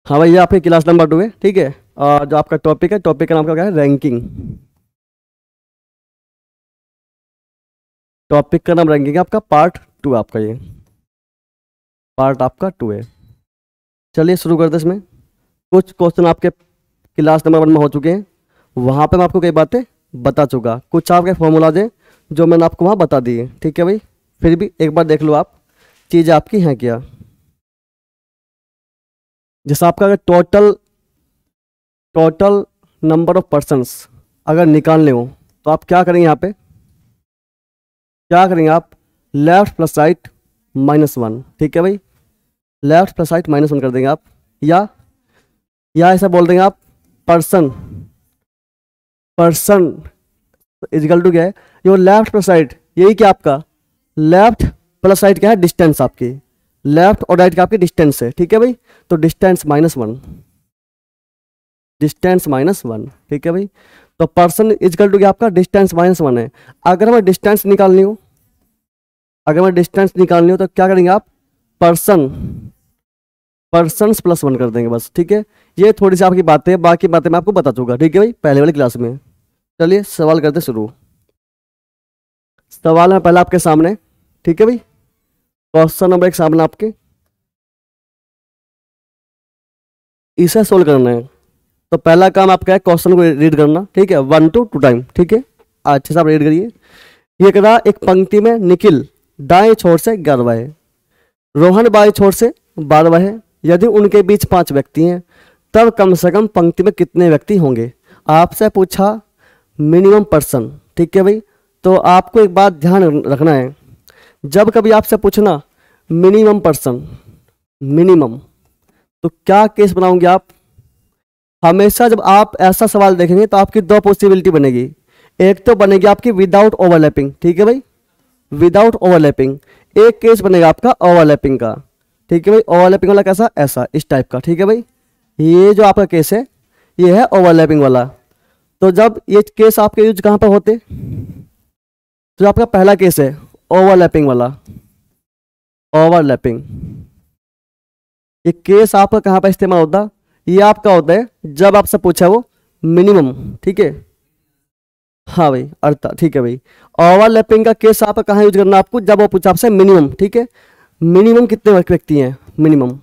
हाँ भाई, ये आपकी क्लास नंबर 2 है, ठीक है। और जो आपका टॉपिक है, टॉपिक का नाम क्या है? रैंकिंग। टॉपिक का नाम रैंकिंग है आपका, पार्ट 2 आपका, ये पार्ट आपका 2 है। चलिए शुरू करते हैं। इसमें कुछ क्वेश्चन आपके क्लास नंबर 1 में हो चुके हैं, वहाँ पे मैं आपको कई बातें बता चुका। कुछ आपके फॉर्मूलाज हैं जो मैंने आपको वहाँ बता दिए, ठीक है भाई। फिर भी एक बार देख लो आप, चीज़ आपकी हैं क्या। जैसे आपका अगर टोटल नंबर ऑफ पर्सन्स अगर निकालने हो तो आप क्या करेंगे? यहाँ पे क्या करेंगे आप? लेफ्ट प्लस राइट -1, ठीक है भाई। लेफ्ट प्लस राइट -1 कर देंगे आप, या ऐसा बोल देंगे आप, पर्सन इजिकल टू क्या है? ये लेफ्ट प्लस राइट, यही क्या आपका लेफ्ट प्लस राइट क्या है? डिस्टेंस आपकी, लेफ्ट और राइट का आपकी डिस्टेंस है, ठीक है भाई। तो डिस्टेंस -1, डिस्टेंस -1, ठीक है भाई। तो पर्सन इजिकल टू क्या आपका? डिस्टेंस -1 है। अगर हमें डिस्टेंस निकालनी हो, तो क्या करेंगे आप? पर्सन्स +1 कर देंगे बस, ठीक है। ये थोड़ी सी आपकी बातें हैं, बाकी बातें मैं आपको बता चुका, ठीक है भाई, पहले वाली क्लास में। चलिए सवाल करते शुरू। सवाल है पहला आपके सामने, ठीक है भाई। क्वेश्चन नंबर 1 सामने आपके, इसे सोल्व करना है। तो पहला काम आपका है क्वेश्चन को रीड करना, ठीक है, 1 to 2 टाइम, ठीक है। अच्छे से आप रीड करिए। ये कह रहा, एक पंक्ति में निखिल दाएं छोर से 11वां है, रोहन बाएं छोर से 12वां है। यदि उनके बीच 5 व्यक्ति हैं तब कम से कम पंक्ति में कितने व्यक्ति होंगे? आपसे पूछा मिनिमम पर्सन, ठीक है भाई। तो आपको एक बात ध्यान रखना है, जब कभी आपसे पूछना मिनिमम पर्सन, मिनिमम, तो क्या केस बनाओगे आप? हमेशा जब आप ऐसा सवाल देखेंगे तो आपकी 2 पॉसिबिलिटी बनेगी। एक तो बनेगी आपकी विदाउट ओवरलैपिंग, ठीक है भाई, विदाउट ओवरलैपिंग। एक केस बनेगा आपका ओवरलैपिंग का, ठीक है भाई। ओवरलैपिंग वाला कैसा? ऐसा, इस टाइप का, ठीक है भाई। ये जो आपका केस है ये है ओवरलैपिंग वाला। तो जब ये केस आपके यूज कहाँ पर होते? तो आपका पहला केस है ओवरलैपिंग वाला, ओवरलैपिंग। ये केस आपका कहाँ पर इस्तेमाल होता? ये आपका होता है जब आपसे पूछा वो मिनिमम, ठीक है। हाँ भाई, अर्थ, ठीक है भाई। ओवरलैपिंग का केस आपका कहाँ यूज करना आपको? जब वो पूछा आपसे मिनिमम, ठीक है। मिनिमम कितने व्यक्ति हैं? मिनिमम,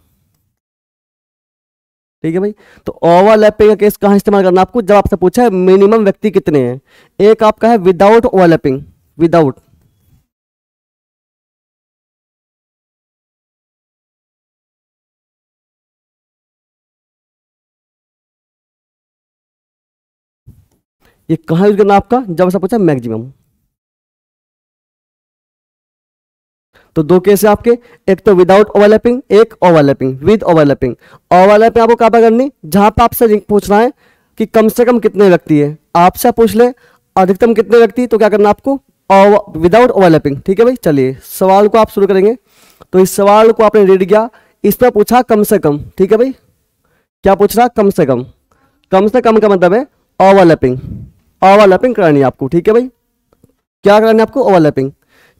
ठीक है भाई। तो ओवरलैपिंग का केस कहाँ इस्तेमाल करना आपको? जब आपसे पूछा है मिनिमम व्यक्ति कितने हैं। एक आपका है विदाउट ओवरलैपिंग, विदाउट, ये कहाँ यूज करना आपका? जब आपसे पूछा मैक्सिमम। तो 2 केस है आपके, एक तो विदाउट ओवरलैपिंग, एक ओवरलैपिंग, विद ओवरलैपिंग। ओवरलैपिंग आपको कहाँ पर करनी? जहां पर आपसे पूछ रहा है कि कम से कम कितने व्यक्ति है। आपसे पूछ ले अधिकतम कितने व्यक्ति, तो क्या करना आपको? विदाउट ओवरलैपिंग, ठीक है भाई। चलिए सवाल को आप शुरू करेंगे। तो इस सवाल को आपने रीड किया, इसमें पूछा कम से कम, ठीक है भाई। क्या पूछ रहा? कम से कम। कम से कम का मतलब है ओवरलैपिंग, ओवरलैपिंग करानी है आपको, ठीक है भाई। क्या करानी है आपको? ओवरलैपिंग।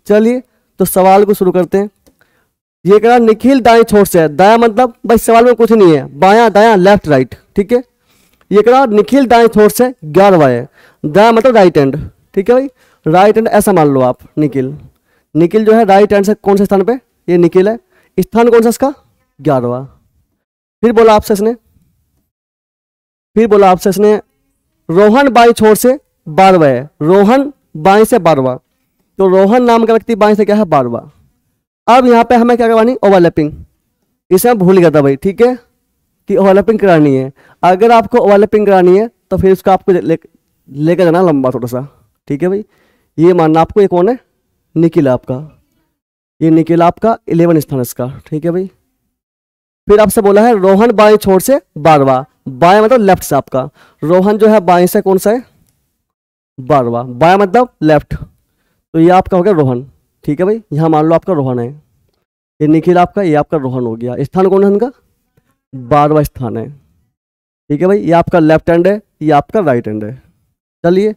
चलिए तो सवाल को शुरू करते हैं। ये कह रहा निखिल दाएं छोर से है, दाया मतलब भाई सवाल में कुछ नहीं है, बायां दायां लेफ्ट राइट, ठीक है। ये कह रहा निखिल दाएं छोर से 11वां है, दाया मतलब राइट हैंड, ठीक है भाई। राइट हैंड ऐसा मान लो आप, निखिल जो है राइट हैंड से कौन से स्थान पे? ये निखिल है, स्थान कौन सा इसका? 11वां। फिर बोला आपसे इसने रोहन बाएं छोर से 12वां है, रोहन बाएं से 12वां। तो रोहन नाम का व्यक्ति बाएं से क्या है? 12वां। अब यहाँ पे हमें क्या करवानी? ओवरलैपिंग। इसे मैं भूल गया था भाई, ठीक है, कि ओवरलैपिंग करानी है। अगर आपको ओवरलैपिंग करानी है तो फिर उसका आपको लेकर जाना लंबा थोड़ा सा, ठीक है भाई। ये मानना आपको, ये कौन है? निखिल आपका, ये निखिल आपका 11 स्थान इसका, ठीक है भाई। फिर आपसे बोला है रोहन बाएं छोर से 12वां, बाएं मतलब लेफ्ट से आपका। रोहन जो है बाएं से कौन सा है? 12वां, बाएं मतलब लेफ्ट। तो ये आपका हो गया रोहन, ठीक है भाई। यहाँ मान लो आपका रोहन है, ये निखिल आपका, ये आपका रोहन हो गया। स्थान कौन है इनका? 12वां स्थान है, ठीक है भाई। ये आपका लेफ्ट हैंड है, ये आपका राइट हैंड है। चलिए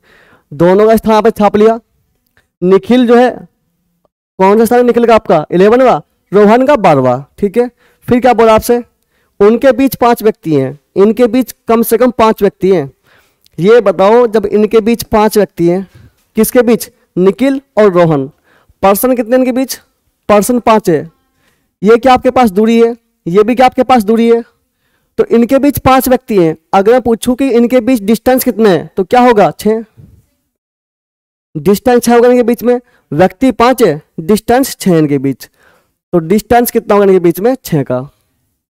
दोनों का स्थान पे छाप लिया। निखिल जो है कौन सा स्थान है? निखिल का आपका 11वां, रोहन का 12वां, ठीक है। फिर क्या बोला आपसे? उनके बीच 5 व्यक्ति हैं, इनके बीच कम से कम 5 व्यक्ति हैं। ये बताओ जब इनके बीच 5 व्यक्ति हैं, किसके बीच, निखिल और रोहन, पर्सन कितने इनके बीच, पर्सन 5 है। ये क्या आपके पास दूरी है, ये भी क्या आपके पास दूरी है। तो इनके बीच 5 व्यक्ति हैं। अगर मैं पूछूं कि इनके बीच डिस्टेंस कितना है तो क्या होगा, 6। डिस्टेंस 6 होगा इनके बीच में, व्यक्ति 5 है, डिस्टेंस 6 इनके बीच। तो डिस्टेंस कितना होगा इनके बीच में, 6 का,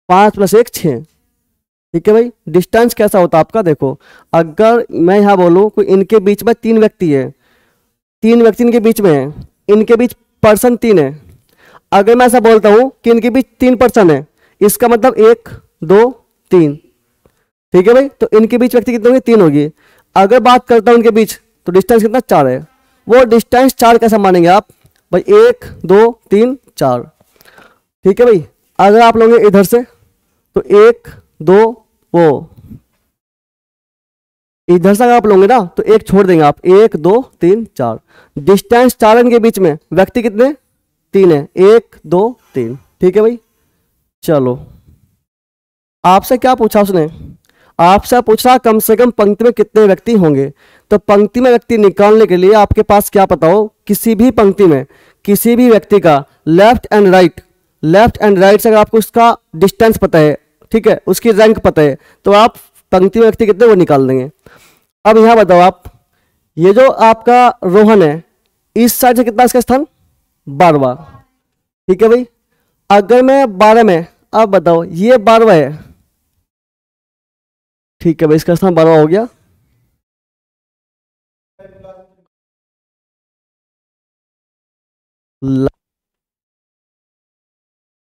5 + 1 6। ठीक है भाई। डिस्टेंस कैसा होता है आपका, देखो अगर मैं यहाँ बोलूँ कि इनके बीच में 3 व्यक्ति है, 3 व्यक्ति इनके बीच में है, इनके बीच पर्सन 3 है। अगर मैं ऐसा बोलता हूँ कि इनके बीच 3 पर्सन है, इसका मतलब 1 2 3। ठीक है भाई। तो इनके बीच व्यक्ति कितने होंगे, 3 होगी। अगर बात करता हूँ इनके बीच तो डिस्टेंस कितना, 4 है। वो डिस्टेंस 4 कैसे मानेंगे आप भाई, 1 2 3 4। ठीक है भाई। अगर आप लोगे इधर से तो 1 2, वो इधर से अगर आप लोगे ना तो 1 छोड़ देंगे आप, 1 2 3 4। डिस्टेंस 4 इनके बीच में, व्यक्ति कितने, 3 है, 1 2 3। ठीक है भाई। चलो आपसे क्या पूछा उसने, आपसे पूछा कम से कम पंक्ति में कितने व्यक्ति होंगे। तो पंक्ति में व्यक्ति निकालने के लिए आपके पास क्या पता हो, किसी भी पंक्ति में किसी भी व्यक्ति का लेफ्ट एंड राइट से अगर आपको उसका डिस्टेंस पता है, ठीक है, उसकी रैंक पता है, तो आप पंक्ति में व्यक्ति कितने वो निकाल देंगे। अब यहां बताओ आप, ये जो आपका रोहन है इस साइड से कितना इसका स्थान, 12वां। ठीक है भाई। अगर मैं 12 में, अब बताओ ये 12वां है, ठीक है भाई, इसका स्थान 12वां हो गया।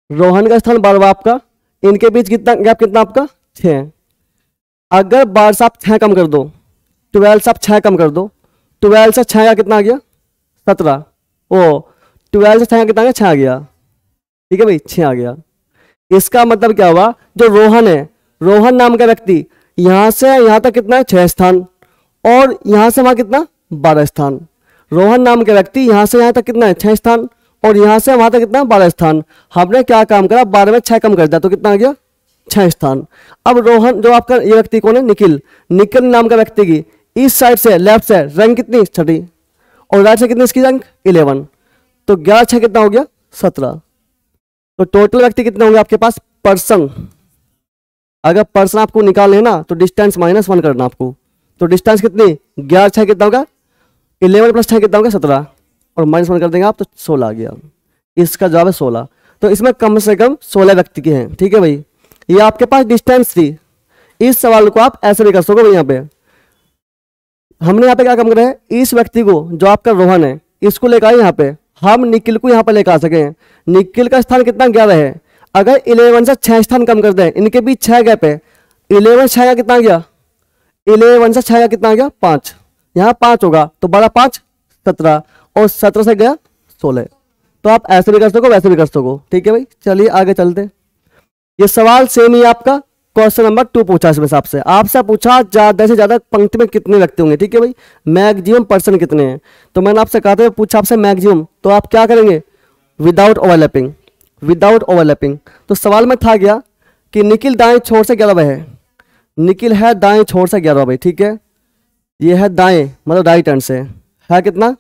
रोहन का स्थान 12वां आपका, इनके बीच कितना गैप, कितना आपका 6। अगर 12 से आप 6 कम कर दो, 12 से आप 6 कम कर दो, 12 से 6 का कितना आ गया, 17। ओ 12 से 6 का कितना आ गया, 6 आ गया। ठीक है भाई, 6 आ गया। इसका मतलब क्या हुआ, जो रोहन है, रोहन नाम का व्यक्ति यहां से यहां तक कितना है, 6 स्थान, और यहां से वहां कितना, 12 स्थान। रोहन नाम का व्यक्ति यहां से यहां तक कितना है, 6 स्थान, और यहां से वहां तक कितना, 12 स्थान। हमने क्या काम करा, 12 में 6 कम कर दिया तो कितना आ गया, 6 स्थान। अब रोहन जो आपका ये व्यक्ति कौन है, निखिल, निखिल नाम का व्यक्ति की इस साइड से लेफ्ट से रैंक कितनी, 6, और राइट से कितनी इसकी रैंक, 11। तो 11 6 कितना हो गया, 17। तो टोटल व्यक्ति कितने होंगे आपके पास, पर्सन। अगर पर्सन आपको निकालना है ना तो डिस्टेंस -1 करना आपको। तो डिस्टेंस कितनी, 11 6 कितना होगा, 11 + 6 कितना होगा, 17, और -1 कर देंगे आप तो 16 आ गया। इसका जवाब है 16। तो इसमें कम से कम 16 व्यक्ति के हैं। ठीक है भाई। ये आपके पास डिस्टेंस थी। इस सवाल को आप ऐसे भी कर सकोगे। यहाँ पे हमने यहाँ पे क्या काम करा है, इस व्यक्ति को जो आपका रोहन है इसको लेकर आए, यहाँ पे हम निखिल को यहाँ पर लेकर आ सके हैं। निखिल का स्थान कितना, 11 है। अगर 11 से 6 स्थान कम कर दें, इनके बीच 6 गैप है, 11 6 का कितना आ गया, 11 से 6 का कितना आ गया, 5। यहाँ 5 होगा तो 12 5 17, और 17 से गया 16। तो आप ऐसे भी कर सको, वैसे भी कर सको। ठीक है भाई। चलिए आगे चलते। ये सवाल सेम ही आपका क्वेश्चन नंबर 2 पूछा इसमें से आपसे पूछा ज्यादा से ज्यादा पंक्ति में कितने व्यक्ति होंगे। ठीक है भाई। मैक्सिमम पर्सन कितने हैं, तो मैंने आपसे कहा था पूछा आपसे मैक्सिमम, तो आप क्या करेंगे, विदाउट ओवरलैपिंग। तो सवाल में था क्या कि निखिल दाएं छोर से 11वां है, निखिल है दाएं छोर से 11वां भाई। ठीक है। ये है दाएं मतलब राइट हैंड से है कितना,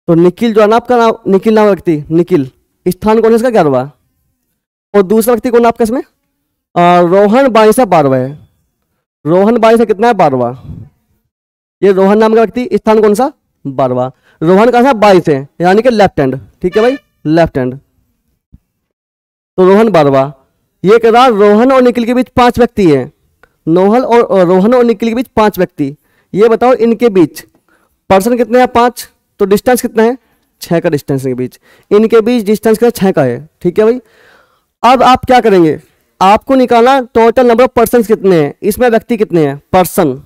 तो निखिल जो है ना आपका नाम, निखिल नाम व्यक्ति, निखिल स्थान कौन है इसका, 11वां। और दूसरा व्यक्ति कौन आपका इसमें, रोहन बाई से 12वां है। रोहन बाई से कितना है, 12वां। ये रोहन नाम का व्यक्ति स्थान कौन सा, 12वां। रोहन का था बाई से, यानी कि लेफ्ट हैंड। ठीक है भाई, लेफ्ट हैंड। तो रोहन 12वां। ये कह रहा रोहन और निखिल के बीच 5 व्यक्ति हैं। रोहन और निखिल के बीच 5 व्यक्ति। ये बताओ इनके बीच पर्सन कितने हैं, 5। तो डिस्टेंस कितना है, 6 का डिस्टेंस के बीच। इनके बीच डिस्टेंस कितना, 6 का है। ठीक है भाई। अब आप क्या करेंगे, आपको निकालना टोटल नंबर ऑफ पर्सन कितने हैं, इसमें व्यक्ति कितने हैं, पर्सन,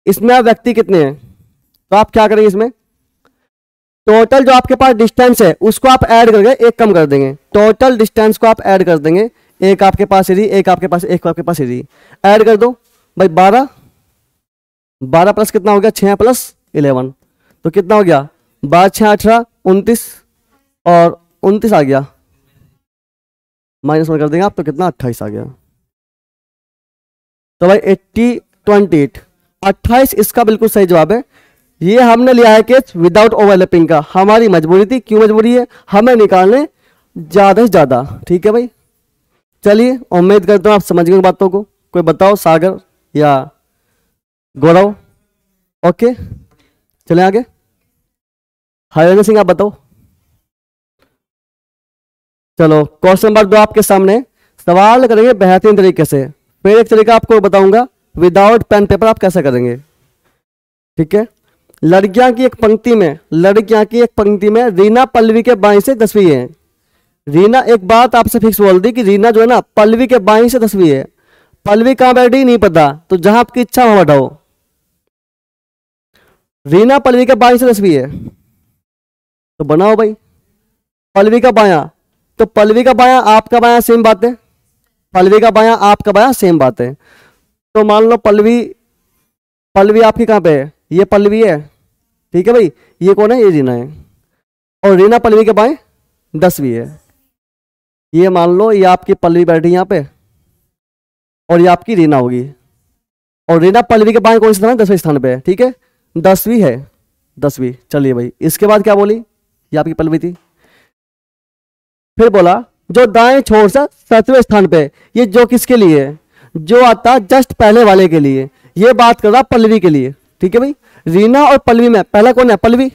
इसमें व्यक्ति कितने हैं। तो आप क्या करेंगे, इसमें टोटल जो आपके पास डिस्टेंस है उसको आप ऐड करके 1 कम कर देंगे। टोटल डिस्टेंस को आप ऐड कर देंगे, एक आपके पास इधर, एक आपके पास, एक आपके पास इधर, ऐड कर दो भाई। 12 प्लस कितना हो गया, 6 + 11, तो कितना हो गया, 12 6 18 29, और 29 आ गया, -1 कर देंगे आप तो कितना 28 आ गया। तो भाई 80 28 28 इसका बिल्कुल सही जवाब है। ये हमने लिया है केस विदाउट ओवरलैपिंग का, हमारी मजबूरी थी। क्यों मजबूरी है? हमें निकालने ज्यादा से ज्यादा। ठीक है भाई, चलिए उम्मीद करता हूँ आप समझ गए बातों को। कोई बताओ, सागर या गौरव? ओके चले आगे। हरिंदर सिंह आप बताओ। चलो क्वेश्चन नंबर 2 आपके सामने, सवाल करेंगे बेहतरीन तरीके से। फिर एक तरीका आपको बताऊंगा विदाउट पेन पेपर आप कैसे करेंगे। ठीक है, लड़कियां की एक पंक्ति में रीना पल्लवी के बाएं से 10वीं है। रीना, एक बात आपसे फिक्स बोल दी कि रीना जो है ना पल्लवी के बाएं से 10वीं है। पल्लवी कहां बैठी नहीं पता, तो जहां आपकी इच्छा वहां बैठाओ। रीना पल्लवी के बाएं से 10वीं है तो बनाओ भाई पल्लवी का बायां। तो पल्लवी का बायां आपका बायां सेम बात है, पल्लवी का बायां आपका बायां सेम बात है। तो मान लो पल्लवी आपकी कहां पे है? ये पल्लवी है। ठीक है भाई, ये कौन है? ये रीना है। और रीना पल्लवी के बाएं 10वीं है। ये मान लो ये आपकी पल्लवी बैठी यहां पे और ये आपकी रीना होगी। और रीना पल्लवी के बाएं कौन से स्थान है? 10वें स्थान पे है। ठीक है, 10वीं है, 10वीं। चलिए भाई, इसके बाद क्या बोली? ये आपकी पल्लवी थी। फिर बोला जो दाएं छोर से 7वें स्थान पे, ये जो किसके लिए है? जो आता जस्ट पहले वाले के लिए। ये बात कर रहा पल्लवी के लिए। ठीक है भाई, रीना और पल्लवी में पहला कौन है? पल्लवी।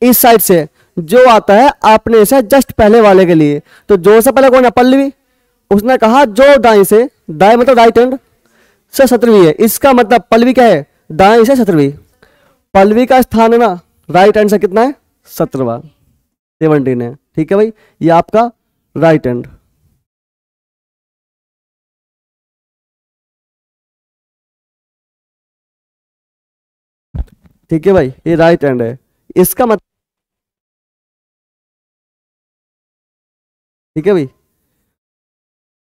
इस साइड से जो आता है अपने से जस्ट पहले वाले के लिए, तो जो से पहले कौन है? पल्लवी। उसने कहा जो दाएं से, दाएं मतलब राइट हैंड से 17वीं है। इसका मतलब पल्लवी क्या है? दाएं से 17वीं। पल्लवी का स्थान है ना राइट हैंड से कितना है? 17वां, 17 है। ठीक है भाई, ये आपका राइट हैंड। ठीक है भाई, ये राइट हैंड है। इसका मतलब, ठीक है भाई,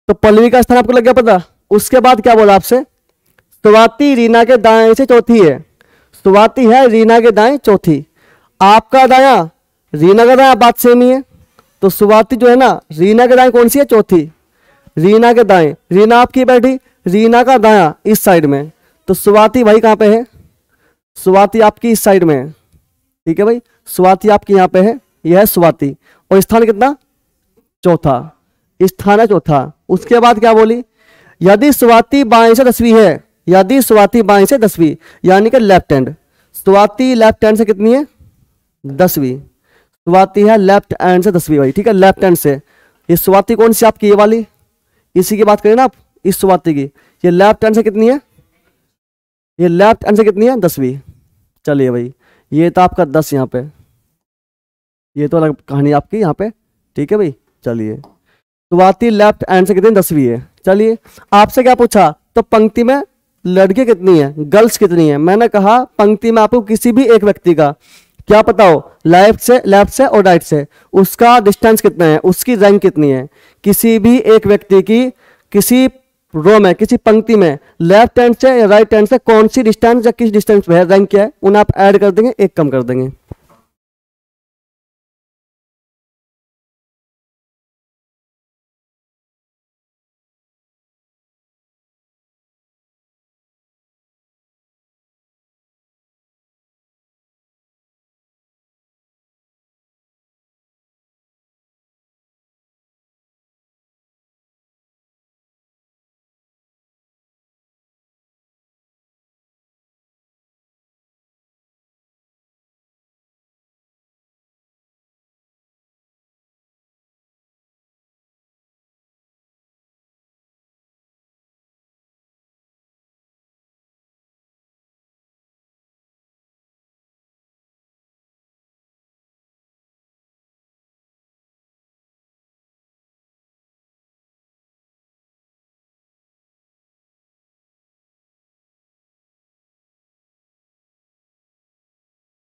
तो पल्लवी का स्थान आपको लग गया पता। उसके बाद क्या बोला आपसे? स्वाति रीना के दाएं से चौथी है। स्वाति है रीना के दाएं चौथी, आपका दाया रीना का दाया, बात सेम ही है। तो स्वाति जो है ना रीना के दाएं कौन सी है? चौथी। रीना के दाएं, रीना आपकी बैठी रीना का दाया इस साइड में, तो स्वाति भाई कहां पे है? स्वाति आपकी इस साइड में है। ठीक है भाई, स्वाति आपकी यहां पे है, यह है स्वाति। और स्थान कितना? चौथा, स्थान है चौथा। उसके बाद क्या बोली? यदि स्वाति बाएं से 10वीं है, यदि स्वाति बाएं से 10वीं यानी कि left hand. Swati left hand से कितनी है? 10वीं। स्वाति है लेफ्ट हैंड से 10वीं भाई। ठीक है, लेफ्ट हैंड से। ये स्वाति कौन सी आपकी? ये वाली, इसी की बात करें ना आप, इस स्वाति की। ये लेफ्ट हैंड से कितनी है? ये लेफ्ट हैंड से कितनी है? 10वीं। चलिए भाई, ये तो आपका 10 यहाँ पे, ये तो अलग कहानी आपकी यहाँ पे। ठीक है भाई, चलिए स्वाति लेफ्ट हैंड से कितनी? 10वीं है। चलिए आपसे क्या पूछा? तो पंक्ति में लड़के कितनी है, गर्ल्स कितनी है? मैंने कहा पंक्ति में आपको किसी भी एक व्यक्ति का क्या पता हो, लेफ्ट से और राइट से, उसका डिस्टेंस कितना है, उसकी रैंक कितनी है। किसी भी एक व्यक्ति की किसी रो में, किसी पंक्ति में लेफ्ट हैंड से या राइट हैंड से कौन सी डिस्टेंस या किस डिस्टेंस पे है, रैंक क्या है, उन्हें आप ऐड कर देंगे, एक कम कर देंगे।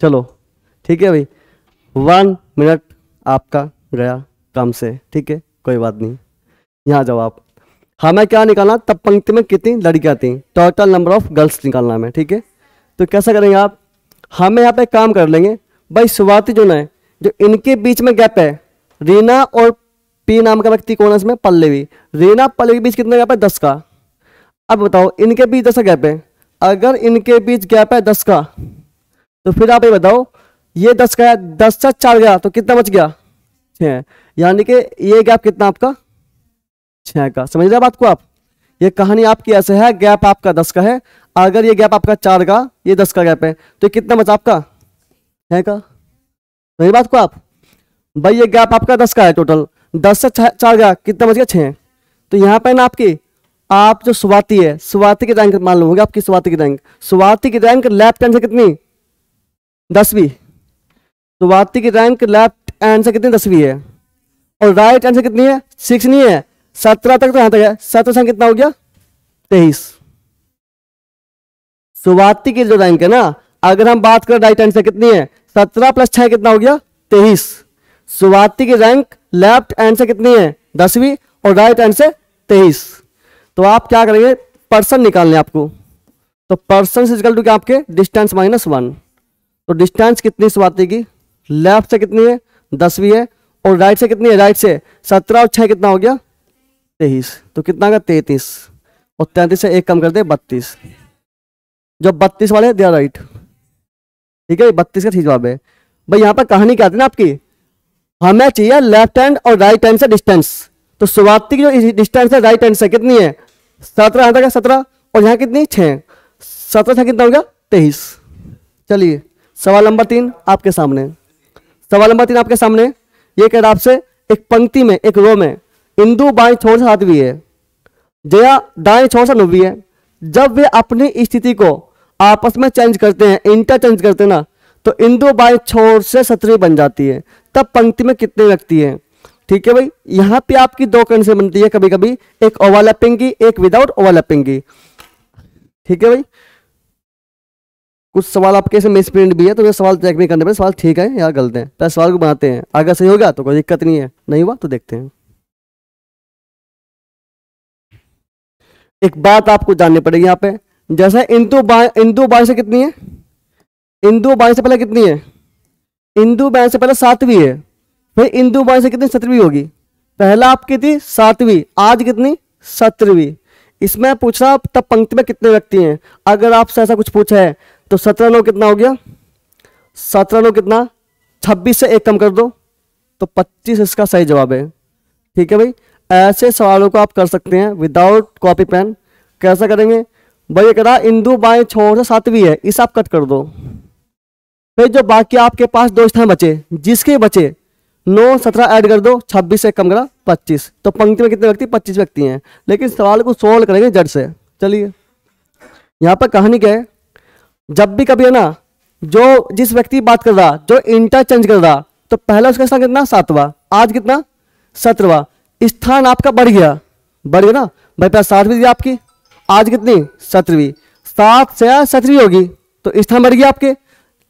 चलो ठीक है भाई, 1 मिनट आपका गया काम से। ठीक है, कोई बात नहीं। यहाँ जाओ आप। हमें क्या निकालना? तब पंक्ति में कितनी लड़कियां थी, टोटल नंबर ऑफ गर्ल्स निकालना हमें। ठीक है, तो कैसा करेंगे आप? हमें यहाँ पे काम कर लेंगे भाई। स्वाति जो है, जो इनके बीच में गैप है, रीना और पी नाम का व्यक्ति कौन है इसमें? पल्लवी। रीना पल्लवी के बीच कितना गैप है? 10 का। अब बताओ इनके बीच 10 का गैप है, अगर इनके बीच गैप है 10 का, तो फिर आप ये बताओ ये 10 का है, 10 से 4 गया तो कितना बच गया? 6। यानी कि ये गैप कितना आपका? 6 का। समझ रहे बात को आप? ये कहानी आपकी ऐसे है, गैप आपका 10 का है, अगर ये गैप आपका 4 का, ये 10 का गैप है, तो कितना बचा आपका? 6 का। समझ बात को आप? भाई ये गैप आपका 10 का है टोटल, 10 से 4 गया, कितना बच गया? 6। तो यहाँ पे ना आपकी, आप जो स्वाति है, स्वाति की रैंक मान लो होगी आपकी, स्वाति की रैंक, स्वाति की रैंक लेफ्ट हैंड से कितनी? 10वीं। स्वाति की रैंक लेफ्ट हैंड से कितनी? 10वीं है। और राइट हैंड से कितनी है? 6 नहीं है, 17 तक, तो यहां तक है। 17 से कितना हो गया? 23। स्वाति की जो रैंक है ना, अगर हम बात करें राइट हैंड से कितनी है? 17 प्लस 6 कितना हो गया? 23। स्वाति की रैंक लेफ्ट हैंड से कितनी है? 10वीं, और राइट हैंड से 23। तो आप क्या करेंगे? पर्सन निकालने आपको, तो पर्सन इज इक्वल टू क्या आपके? Distance minus 1। तो डिस्टेंस कितनी स्वाति की? लेफ्ट से कितनी है? 10वीं है, और राइट से कितनी है? राइट से 17 और 6 कितना हो गया? 23। तो कितना का? 33। और 33 से 1 कम कर दे 32। जो 32 वाले दे राइट, ठीक है, 32 का ठीक जवाब है। भाई यहाँ पर कहानी क्या आती है ना आपकी, हमें चाहिए लेफ्ट हैंड और राइट हैंड से डिस्टेंस। तो स्वाति की जो डिस्टेंस है राइट हैंड से कितनी है? 17 यहाँ तक है 17, और यहाँ कितनी? 6। 17 से कितना हो गया? 23। चलिए सवाल नंबर 3 आपके सामने। सवाल नंबर 3 आपके सामने ये कह रहा आपसे, एक पंक्ति में, एक रो में, इंदु बाएं छोर से 7वीं है, जया दाएं छोर से 9वीं है। जब वे अपनी स्थिति को आपस में चेंज करते हैं, इंटरचेंज करते हैं ना, तो इंदु बाएं छोर से 17वीं बन जाती है। तब पंक्ति में कितने व्यक्ति हैं? ठीक है भाई, यहां पे आपकी 2 कंडीशन बनती है कभी कभी, एक ओवरलैपिंग की, एक विदाउट ओवरलैपिंग की। ठीक है भाई, कुछ सवाल आपके से मिस प्रिंट भी है, तो ये सवाल चेक नहीं करने पर सवाल ठीक है या गलत है, पहले सवाल को बनाते हैं, अगर सही हो गया तो कोई दिक्कत नहीं है, नहीं हुआ तो देखते हैं। एक बात आपको जाननी पड़ेगी यहाँ पे, जैसे इंदु बाएं से कितनी है? इंदु बाएं से पहले कितनी है? इंदु बाएं से पहले 7वीं है, फिर इंदु बाएं से कितनी? 17वीं होगी। पहला आपकी थी 7वीं, आज कितनी? 17वीं। इसमें पूछ रहा तब पंक्ति में कितने व्यक्ति हैं। अगर आपसे ऐसा कुछ पूछा है तो 17 9 कितना हो गया? 17 9 कितना? 26 से 1 कम कर दो तो 25 इसका सही जवाब है। ठीक है भाई, ऐसे सवालों को आप कर सकते हैं विदाउट कॉपी पेन। कैसा करेंगे भाई? ये करा इंदु बाएं छोर से 7वीं है, इसे आप कट कर दो। फिर जो बाकी आपके पास 2 स्थान बचे, जिसके बचे 9 17 ऐड कर दो, 26 से कम करा 25। तो पंक्ति में कितने व्यक्ति? 25 व्यक्ति हैं। लेकिन सवाल को सोल्व करेंगे जड़ से। चलिए यहाँ पर कहानी क्या है, जब भी कभी है ना, जो जिस व्यक्ति बात कर रहा, जो इंटरचेंज कर रहा, तो पहला उसका स्थान कितना? 7वां, आज कितना? 17वां। स्थान आपका बढ़ गया, बढ़ गया ना भाई, पहले 7वीं थी आपकी, आज कितनी? 17वीं। 7 से 17वीं होगी तो स्थान बढ़ गया आपके।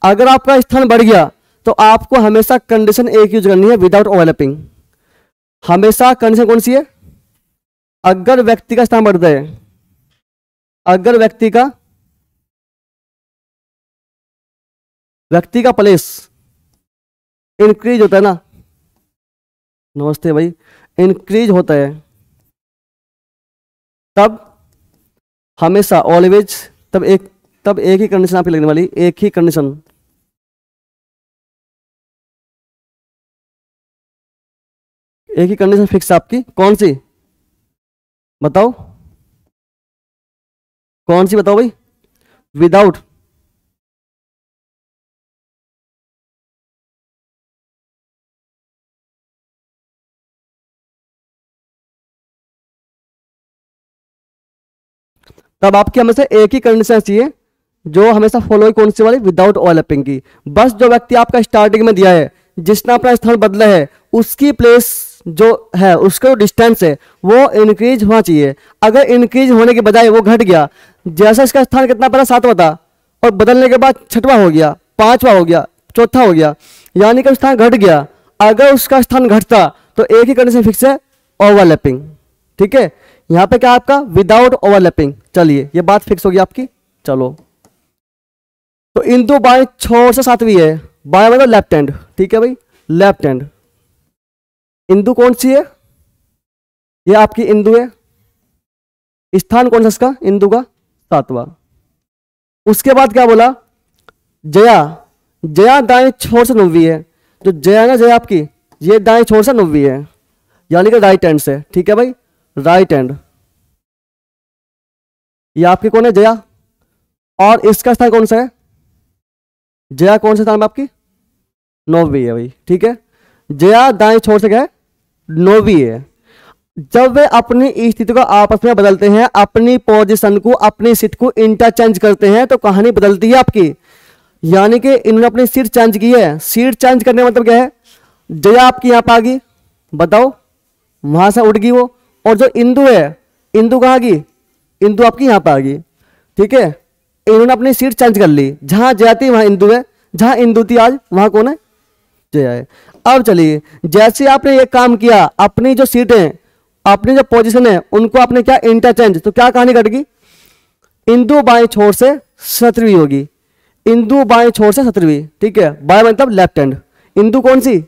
अगर आपका स्थान बढ़ गया तो आपको हमेशा कंडीशन एक यूज करनी है, विदाउट ओवरलैपिंग। हमेशा कंडीशन कौन सी है? अगर व्यक्ति का स्थान बढ़ता है, अगर व्यक्ति का प्लेस इंक्रीज होता है ना, नमस्ते भाई, इंक्रीज होता है, तब हमेशा ऑलवेज, तब एक ही कंडीशन आपकी लगने वाली, एक ही कंडीशन, एक ही कंडीशन फिक्स है आपकी। कौन सी बताओ? कौन सी बताओ भाई? विदाउट तब आपकी हमेशा एक ही कंडीशन चाहिए जो हमेशा फॉलो है, कौन सी वाली? विदाउट ओवरलैपिंग की। बस जो व्यक्ति आपका स्टार्टिंग में दिया है, जिसने अपना स्थान बदला है, उसकी प्लेस जो है, उसका जो डिस्टेंस है वो इंक्रीज होना चाहिए। अगर इंक्रीज होने के बजाय वो घट गया, जैसा इसका स्थान कितना पहला 7वां था, और बदलने के बाद 6वां हो गया, 5वां हो गया, 4था हो गया, यानी कि स्थान घट गया। अगर उसका स्थान घटता तो एक ही कंडीशन फिक्स है, ओवरलैपिंग। ठीक है, यहां पे क्या आपका? Without overlapping. चलिए ये बात फिक्स होगी आपकी। चलो तो इंदु बाएं छोर से 7वीं है, बाएं मतलब लेफ्ट हैंड। ठीक है भाई, लेफ्ट हैंड। इंदु कौन सी है? ये आपकी इंदु है। स्थान कौन सा इसका? इंदु का 7वां। उसके बाद क्या बोला? जया, जया दाएं छोर से 9वीं है। जो जया ना, जया आपकी, ये दाएं छोर से 9वीं है, यानी कि राइट हैंड से। ठीक है भाई, राइट हैंड। ये आपकी कौन है? जया। और इसका स्थान कौन सा है? जया कौन सा स्थान में आपकी? 9वीं है भाई। ठीक है, जया दाएं छोर से क्या है? 9वीं है। जब वे अपनी स्थिति को आपस में बदलते हैं, अपनी पोजीशन को, अपनी सीट को इंटरचेंज करते हैं, तो कहानी बदलती है आपकी। यानी कि इन्होंने अपनी सीट चेंज की है। सीट चेंज करने का मतलब क्या है? जया आपकी यहां पर आ गई, बताओ, वहां से उठ गई वो। और जो इंदु है, इंदु कहाँ गई? इंदु आपकी यहां पर आ गई। ठीक है, इन्होंने अपनी सीट चेंज कर ली। जहां जया थी वहां इंदु है, जहां इंदु थी आज वहां कौन है? जया है। अब चलिए, जैसे आपने ये काम किया, अपनी जो सीट है, अपनी जो पोजीशन है, उनको आपने क्या इंटरचेंज, तो क्या कहानी घटेगी? इंदु बाएं छोर से 17वीं होगी। इंदु बाएं छोर से 17वीं। ठीक है, बाएं मतलब लेफ्ट हैंड। इंदु कौन सी?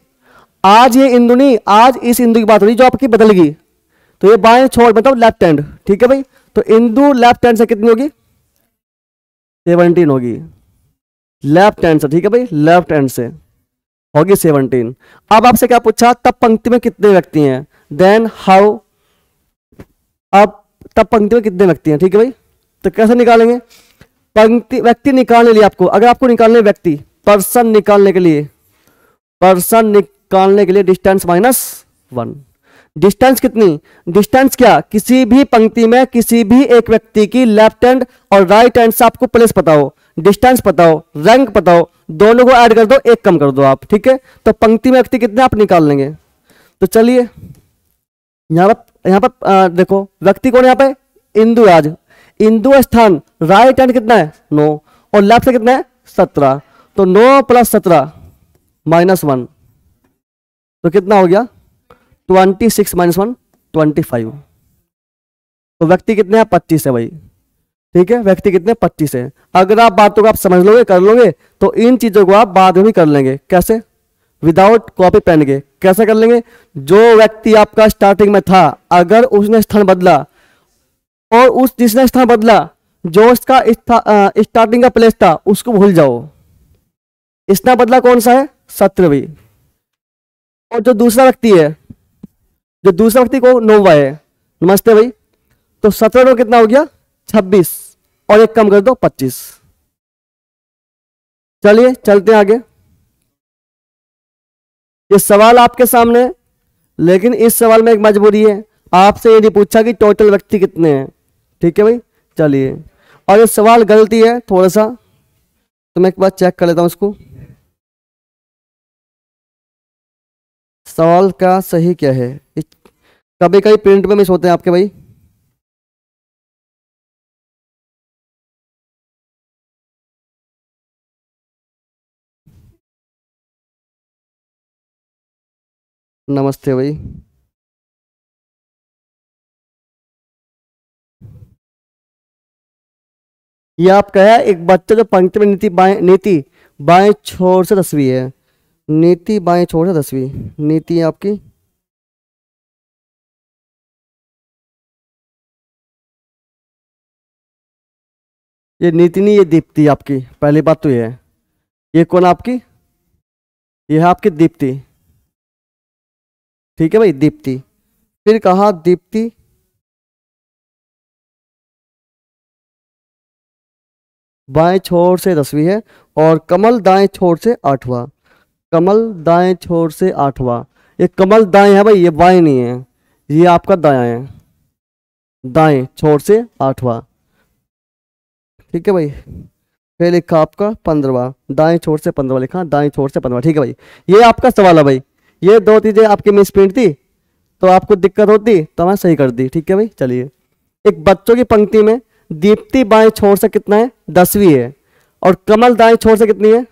आज ये इंदु नहीं, आज इस इंदु की बात हो रही जो आपकी बदल गई। तो ये बाएं छोर मतलब लेफ्ट हैंड। ठीक है भाई, तो इंदु लेफ्ट हैंड से कितनी होगी? 17 होगी, लेफ्ट हैंड से। ठीक है भाई, लेफ्ट हैंड से होगी 17। अब आपसे क्या पूछा? तब पंक्ति में कितने व्यक्ति हैं? देन हाउ, अब तब पंक्ति में कितने व्यक्ति हैं? ठीक है भाई, तो कैसे निकालेंगे? पंक्ति व्यक्ति निकालने के लिए आपको, अगर आपको निकालने व्यक्ति, पर्सन निकालने के लिए, पर्सन निकालने के लिए डिस्टेंस -1। डिस्टेंस कितनी? डिस्टेंस क्या? किसी भी पंक्ति में किसी भी एक व्यक्ति की लेफ्ट हैंड और राइट हैंड से आपको प्लेस पता हो, डिस्टेंस पता हो, रैंक पता हो, दोनों को ऐड कर दो, एक कम कर दो आप। ठीक है, तो पंक्ति में व्यक्ति कितने आप निकाल लेंगे। तो चलिए यहां पर देखो, व्यक्ति कौन है यहाँ पे? इंदु। आज इंदु स्थान राइट हैंड कितना है? 9, और लेफ्ट से कितना है? 17। तो 9 + 17 -1, तो कितना हो गया? 26 - 1 25। तो व्यक्ति कितने हैं? 25 है भाई। ठीक है, व्यक्ति कितने? 25 है। अगर आप बातों को आप समझ लोगे, कर लोगे, तो इन चीजों को आप बाद में भी कर लेंगे। कैसे? विदाउट कॉपी पेन के। कैसे कर लेंगे? जो व्यक्ति आपका स्टार्टिंग में था, अगर उसने स्थान बदला, और उस जिसने स्थान बदला, जो उसका स्टार्टिंग का प्लेस था, उसको भूल जाओ। इसने बदला कौन सा है? 17वीं। और जो दूसरा व्यक्ति है, जो दूसरा व्यक्ति को 9वां है, नमस्ते भाई, तो 17 में कितना हो गया? 26, और एक कम कर दो 25। चलिए चलते हैं आगे। ये सवाल आपके सामने है, लेकिन इस सवाल में एक मजबूरी है, आपसे ये नहीं पूछा कि टोटल व्यक्ति कितने हैं। ठीक है भाई, चलिए। और ये सवाल गलती है थोड़ा सा, तो मैं एक बार चेक कर लेता हूं इसको, सवाल का सही क्या है। कभी कभी प्रिंट में मिस होते हैं आपके भाई। नमस्ते भाई। ये आपका है एक बच्चा जो पंक्ति में नीति बाएं छोर से 10वीं है। नीति बाएं छोर से 10वीं, नीति आपकी ये नीति नहीं, ये दीप्ति आपकी। पहली बात तो ये है, ये कौन आपकी? ये है आपकी दीप्ति। ठीक है भाई, दीप्ति। फिर कहा दीप्ति बाएं छोर से 10वीं है, और कमल दाएं छोर से 8वां। कमल दाएं छोर से 8वां। ये कमल दाएं है भाई, ये बाएं नहीं है, ये आपका दायां है, दाएं छोर से 8वां। ठीक है भाई, फिर लिखा आपका 15वां, दाएं छोर से 15वां लिखा, दाएं छोर से 15वां। ठीक है भाई, ये आपका सवाल है भाई। ये दो चीजें आपकी मिस प्रिंट थी, तो आपको दिक्कत होती तो मैं सही कर दी। ठीक है भाई, चलिए। एक बच्चों की पंक्ति में दीप्ति बाएं छोर से कितना है? 10वीं है, और कमल दाएं छोर से कितनी है?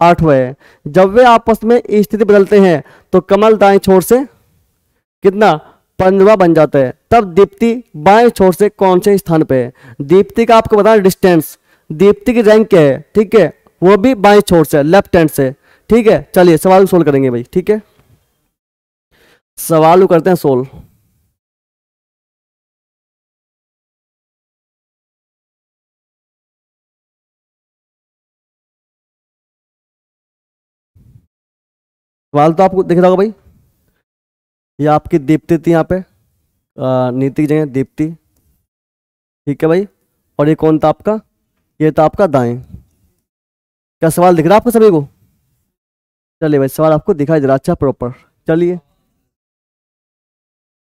8वां है। जब वे आपस में स्थिति बदलते हैं, तो कमल दाएं छोर से कितना? 15वां बन जाता है। तब दीप्ति बाएं छोर से कौन से स्थान पे है? दीप्ति का आपको बताना डिस्टेंस, दीप्ति की रैंक क्या है? ठीक है, वो भी बाएं छोर से, लेफ्ट हैंड से। ठीक है, चलिए सवाल सोल्व करेंगे भाई। ठीक है, सवाल को करते हैं सोल्व। सवाल तो आपको दिख रहा होगा भाई, ये आपकी दीप्ति थी यहाँ पे, नीति की जगह दीप्ति, ठीक है भाई। और ये कौन था आपका, ये था आपका दाएं। क्या सवाल दिख रहा है आपको सभी को? चलिए भाई, सवाल आपको दिखाई दे रहा अच्छा प्रॉपर। चलिए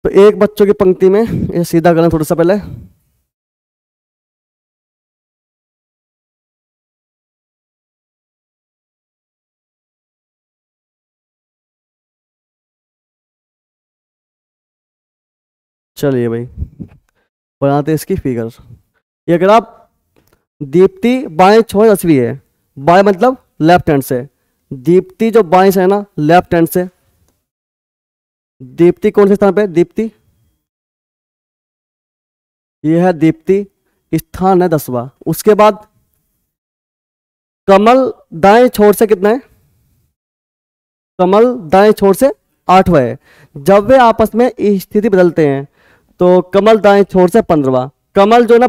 तो एक बच्चों की पंक्ति में ये सीधा करना थोड़ा सा पहले। चलिए भाई बनाते हैं इसकी फिगर। ये अगर आप दीप्ति बाएं छोर असली है, बाएं मतलब लेफ्ट हैंड से, दीप्ति जो बाएं से है ना लेफ्ट हैंड से, दीप्ति कौन से स्थान पे? दीप्ति, ये है दीप्ति, स्थान है 10वां। उसके बाद कमल दाएं छोर से कितना है? कमल दाएं छोर से 8वां है। जब वे आपस में स्थिति बदलते हैं तो कमल दाएं छोर से 15वां। कमल जो ना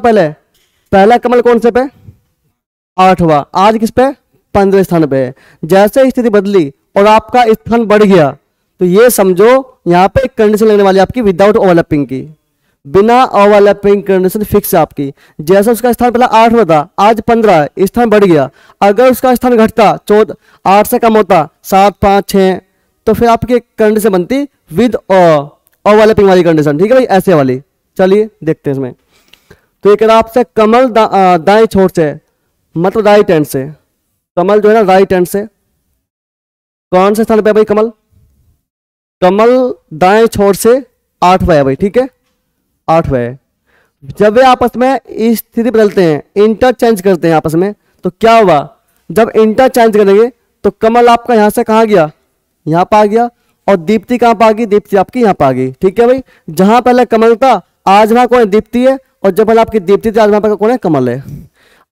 पहला कमल कौन से पे? 8वां। आज किस पे? 15वें स्थान पे है। जैसे स्थिति बदली और आपका स्थान बढ़ गया तो ये समझो यहाँ पे एक कंडीशन लगने वाली आपकी विदाउट ओवरलैपिंग की, बिना ओवरलैपिंग कंडीशन फिक्स है आपकी। जैसे उसका स्थान पहला 8वां था, आज 15 है, स्थान बढ़ गया। अगर उसका स्थान घटता 8 से कम होता 7, 5, 6, तो फिर आपकी एक कंडीशन बनती विद ओवरलैपिंग वाली कंडीशन, ठीक है भाई, ऐसे वाली। चलिए देखते हैं इसमें। तो एक आपसे कमल दाएं छोर से मतलब राइट हैंड से, कमल जो है ना राइट हैंड से कौन से स्थान पे है भाई? कमल, कमल दाएं छोर से 8वां है भाई, ठीक है, 8वां है। जब वे आपस में स्थिति बदलते हैं, इंटरचेंज करते हैं आपस में, तो क्या हुआ? जब इंटरचेंज करेंगे तो कमल आपका यहां से कहां गया? यहां पर आ गया। और दीप्ति कहां पर आ गई? दीप्ति आपकी यहां पर आ गई, ठीक है भाई। जहां पहले कमल था आज वहां कौन है? दीप्ति है। और जब पहले आपकी दीप्ति थी आज वहां पर कौन है? कमल है।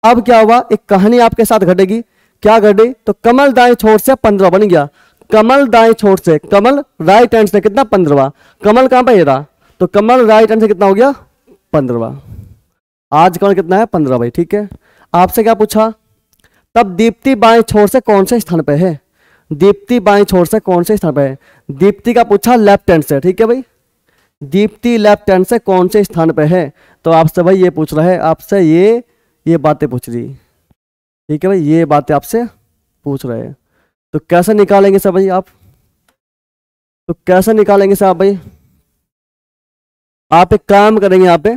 अब क्या हुआ? एक कहानी आपके साथ घटेगी। क्या घटी? तो कमल दाएं छोर से 15 बन गया। कमल दाएं छोर से, कमल राइट हैंड से कितना? 15वां। कमल कहां पर रहा? तो कमल राइट हैंड से कितना हो गया? 15वां। आज कमल कितना है? 15 भाई, ठीक है। आपसे क्या पूछा? तब दीप्ति बाएं छोर से कौन से स्थान पे है? दीप्ति बाएं छोर से कौन से स्थान पे है? दीप्ति का पूछा लेफ्ट हैंड से, ठीक है भाई। दीप्ति लेफ्ट हैंड से कौन से स्थान पे है? तो आपसे भाई ये पूछ रहा है, आपसे ये बातें पूछ रही, ठीक है भाई, ये बातें आपसे पूछ रहे हैं। तो कैसे निकालेंगे सब भाई आप? तो कैसे निकालेंगे साहब भाई? आप एक काम करेंगे यहाँ पे,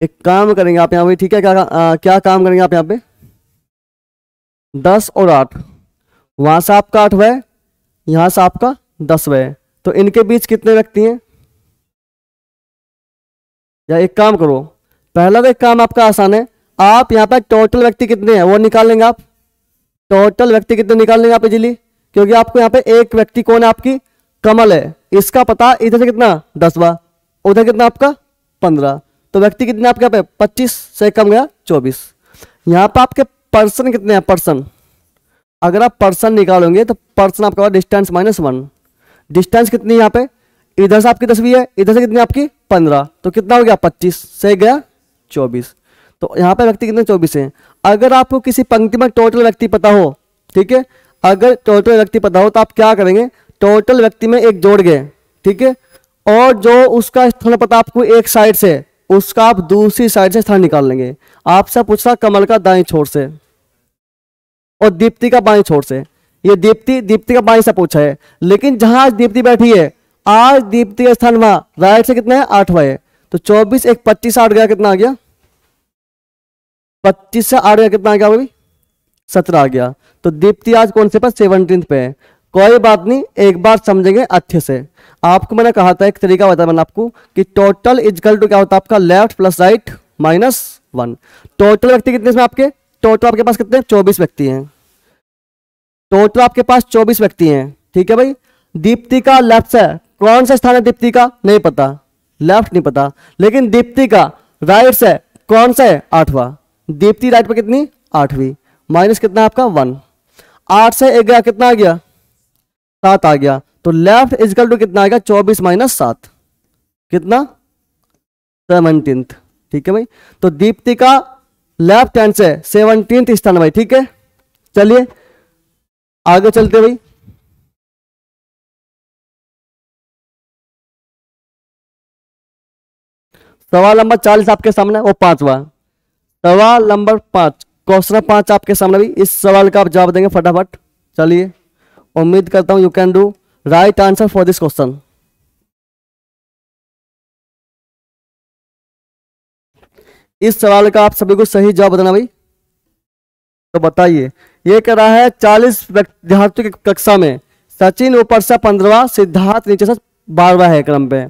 एक काम करेंगे आप यहाँ पे, ठीक है। क्या काम करेंगे आप यहाँ पे? 10 और 8, वहां से आपका 8वां है, यहां से आपका 10वां है। तो इनके बीच कितने व्यक्ति हैं? या एक काम करो, पहला तो एक काम आपका आसान है, आप यहाँ पर टोटल व्यक्ति कितने हैं वो निकाल लेंगे आप। टोटल व्यक्ति कितने निकाल लेंगे आप इजीली, क्योंकि आपको यहाँ पे एक व्यक्ति कौन है? आपकी कमल है। इसका पता इधर से कितना? 10वां, उधर कितना आपका? 15। तो व्यक्ति कितने आपके यहाँ पे? 25 से कम गया 24। यहाँ पे आपके पर्सन कितने हैं? पर्सन, अगर आप पर्सन निकालोगे तो पर्सन आपका डिस्टेंस -1। डिस्टेंस कितनी है यहाँ पे? इधर से आपकी 10वीं है, इधर से कितनी आपकी? 15। तो कितना हो गया? 25 से गया 24। तो यहाँ पे व्यक्ति कितने? 24 हैं। अगर आपको किसी पंक्ति में टोटल व्यक्ति पता हो, ठीक है, अगर टोटल व्यक्ति पता हो तो आप क्या करेंगे? टोटल व्यक्ति में एक जोड़ गए, ठीक है, और जो उसका स्थान पता आपको एक साइड से, उसका आप दूसरी साइड से स्थान निकाल लेंगे। आपसे पूछा कमल का दाएं छोर से और दीप्ति का बाएं छोर से। ये दीप्ति का बाएं से पूछा है, लेकिन जहां आज दीप्ति बैठी है, आज दीप्ति का स्थान वहां राइट से कितना है? 8वां है। तो 24 एक 25 से 8 गया, कितना आ गया? 25 से 8 गया, कितना आ गया भाई? 17 आ गया। तो दीप्ति आज कौन से पर? 17 पे है। कोई बात नहीं, एक बार समझेंगे अच्छे से। आपको मैंने कहा था, एक तरीका बताया मैंने आपको कि टोटल इजकल टू क्या होता है आपका? Left plus right -1। टोटल व्यक्ति कितने इसमें आपके? टोटल आपके पास कितने? 24 व्यक्ति हैं। टोटल आपके पास 24 व्यक्ति हैं, ठीक है भाई। दीप्ति का लेफ्ट से कौन सा स्थान है? दीप्ति का नहीं पता, लेफ्ट नहीं पता, लेकिन दीप्ति का राइट से कौन सा है? 8वां। दीप्ति राइट पे कितनी? 8वीं। माइनस कितना आपका? 1। 8 से 1 गया, कितना आ गया? 7 आ गया। तो लेफ्ट इजकल टू कितना आएगा 24 माइनस 7, कितना 17। ठीक है भाई, तो दीप्ति का लेफ्ट हैंड से 17th स्थान भाई। ठीक है, चलिए आगे चलते भाई। सवाल नंबर 40 आपके सामने, वो 5वां सवाल नंबर 5, क्वेश्चन 5 आपके सामने भी। इस सवाल का आप जवाब देंगे फटाफट। चलिए, उम्मीद करता हूं you can do right answer for this question. इस सवाल का आप सभी को सही जवाब देना भाई। तो बताइए, ये कह रहा है 40 विद्यार्थियों की कक्षा में सचिन ऊपर से 15वां, सिद्धार्थ नीचे से 12वां है क्रम पे।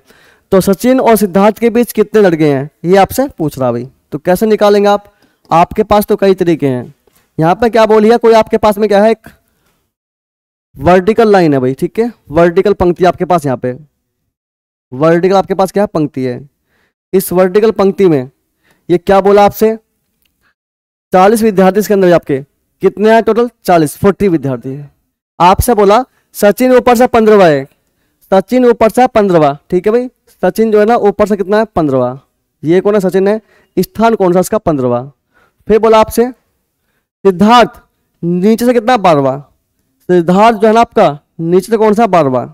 तो सचिन और सिद्धार्थ के बीच कितने लड़के हैं, ये आपसे पूछ रहा भाई। तो कैसे निकालेंगे आप, आपके पास तो कई तरीके हैं। यहाँ पे क्या बोली है, कोई आपके पास में क्या है, एक वर्टिकल लाइन है भाई। ठीक है, वर्टिकल पंक्ति आपके पास, यहाँ पे वर्टिकल आपके पास क्या है, पंक्ति है। इस वर्टिकल पंक्ति में ये क्या बोला आपसे, 40 विद्यार्थी इसके अंदर आपके कितने हैं टोटल, 40 विद्यार्थी है। आपसे बोला सचिन ऊपर से 15वां है, सचिन ऊपर से 15वां। ठीक है भाई, सचिन जो है ना ऊपर से कितना है 15वां, ये कौन है सचिन है, स्थान कौन सा इसका 15वां। फिर बोला आपसे सिद्धार्थ नीचे से कितना 12वां, सिद्धार्थ जो है ना आपका नीचे से कौन सा 12वां,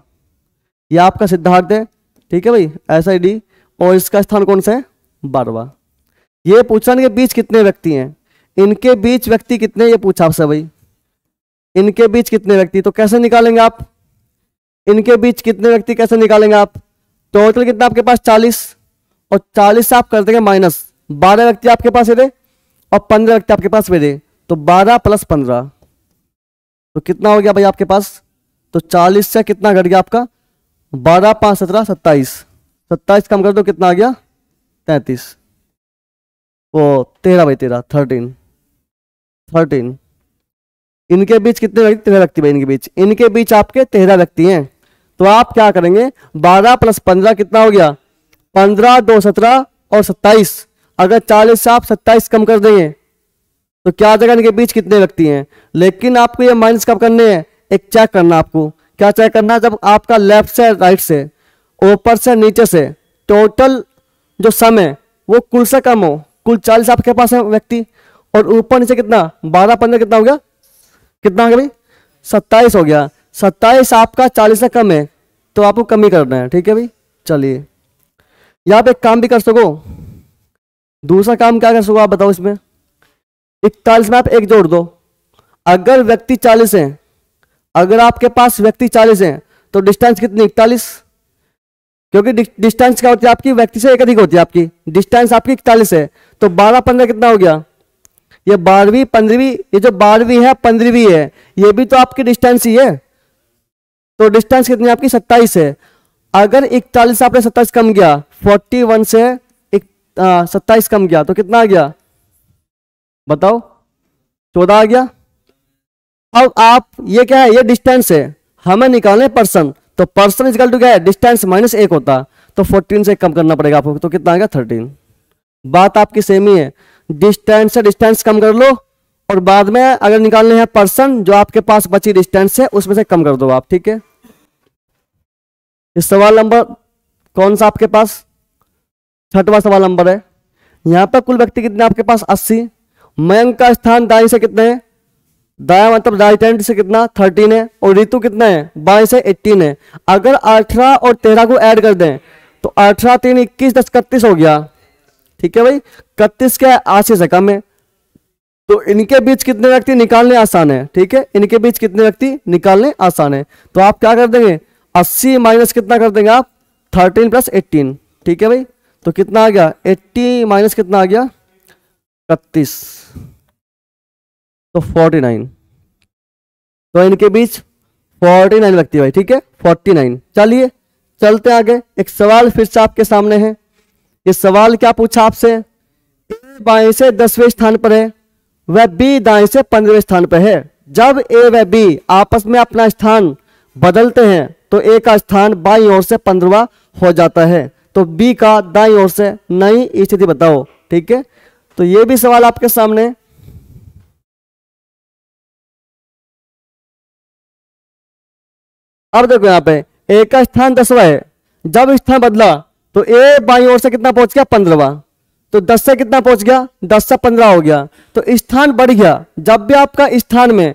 ये आपका सिद्धार्थ है। ठीक है भाई, ऐसा डी, और इसका स्थान कौन सा है 12वां। ये पूछा इनके बीच कितने व्यक्ति हैं, इनके बीच व्यक्ति कितने, ये पूछा आपसे भाई, इनके बीच कितने व्यक्ति। तो कैसे निकालेंगे आप, इनके बीच कितने व्यक्ति कैसे निकालेंगे आप, टोटल कितना आपके पास 40, और 40 से आप कर देंगे माइनस, 12 व्यक्ति आपके पास ये और 15 व्यक्ति आपके पास मेरे, तो 12 + 15, तो कितना हो गया भाई आपके पास। तो 40 से कितना घट गया आपका, 12 5 17 27, 27 कम कर दो कितना आ गया 33, वो 13 भाई 13 इनके बीच कितने व्यक्ति, 13 व्यक्ति भाई इनके बीच आपके 13 व्यक्ति हैं। तो आप क्या करेंगे, 12 + 15 कितना हो गया 15 2 17 और 27। अगर 40 से आप 27 कम कर देंगे तो क्या जगह इनके बीच कितने व्यक्ति हैं। लेकिन आपको ये माइनस कब करने हैं, एक चेक करना, आपको क्या चेक करना, जब आपका लेफ्ट से राइट से ऊपर से नीचे से टोटल जो सम है वो कुल से कम हो। कुल 40 आपके पास है व्यक्ति, और ऊपर नीचे कितना 12 15 कितना हो गया, कितना हो गया भाई 27 हो गया। 27 आपका 40 से कम है, तो आपको कम ही करना है। ठीक है भाई, चलिए यहाँ पे एक काम भी कर सको, दूसरा काम क्या कर सको आप बताओ। इसमें 41 में आप एक जोड़ दो, अगर व्यक्ति 40 है, अगर आपके पास व्यक्ति 40 है तो डिस्टेंस कितनी 41, क्योंकि डिस्टेंस क्या होती है आपकी, व्यक्ति से एक अधिक होती है आपकी, डिस्टेंस आपकी 41 है। तो 12 15 कितना हो गया, ये 12वीं 15वीं, ये जो 12वीं है 15वीं है, ये भी तो आपकी डिस्टेंस ही है। तो डिस्टेंस कितनी आपकी 27 है। अगर 41 से आपने 27 कम गया, 41 से 27 कम गया तो कितना आ गया बताओ, 14 आ गया। अब आप ये क्या है, ये डिस्टेंस है, हमें निकालने पर्सन, तो पर्सन इक्वल टू क्या है, डिस्टेंस माइनस 1 होता, तो 14 से कम करना पड़ेगा आपको, तो कितना आ गया 13। बात आपकी सेम ही है, डिस्टेंस से डिस्टेंस कम कर लो, और बाद में अगर निकालने हैं पर्सन, जो आपके पास बची डिस्टेंस है उसमें से कम कर दो आप। ठीक है, इस सवाल नंबर कौन सा आपके पास 6वां सवाल नंबर है। यहां पर कुल व्यक्ति कितने आपके पास 80, मयंक का स्थान दाएं से कितने है, दाया मतलब राइट हैंड से कितना 13 है, और ऋतु कितना है बाएं से 18 है। अगर 18 और 13 को ऐड कर दें तो 18 3 21 10 31 हो गया। ठीक है भाई, 31 क्या है 80 से कम है, तो इनके बीच कितने व्यक्ति निकालने आसान है। ठीक है, इनके बीच कितने व्यक्ति निकालने आसान है, तो आप क्या कर देंगे 80 माइनस कितना कर देंगे आप 13 + 18। ठीक है भाई, तो कितना आ गया 80 माइनस कितना आ गया 31, तो 49। तो इनके बीच 49 व्यक्ति भाई। ठीक है 49। चलिए चलते आगे, एक सवाल फिर से आपके सामने है। ये सवाल क्या पूछा आपसे, ए बाएं से 10वें स्थान पर है, वह बी दाएं से 15वें स्थान पर है। जब ए व बी आपस में अपना स्थान बदलते हैं तो ए का स्थान बाईं ओर से 15वां हो जाता है, तो बी का दाईं ओर से नई स्थिति बताओ। ठीक है, तो ये भी सवाल आपके सामने। अब देखो यहाँ पे ए का स्थान 10वां है, जब स्थान बदला तो ए बाईं ओर से कितना पहुंच गया 15वां, तो 10 से कितना पहुंच गया 10 से 15 हो गया, तो स्थान बढ़ गया। जब भी आपका स्थान में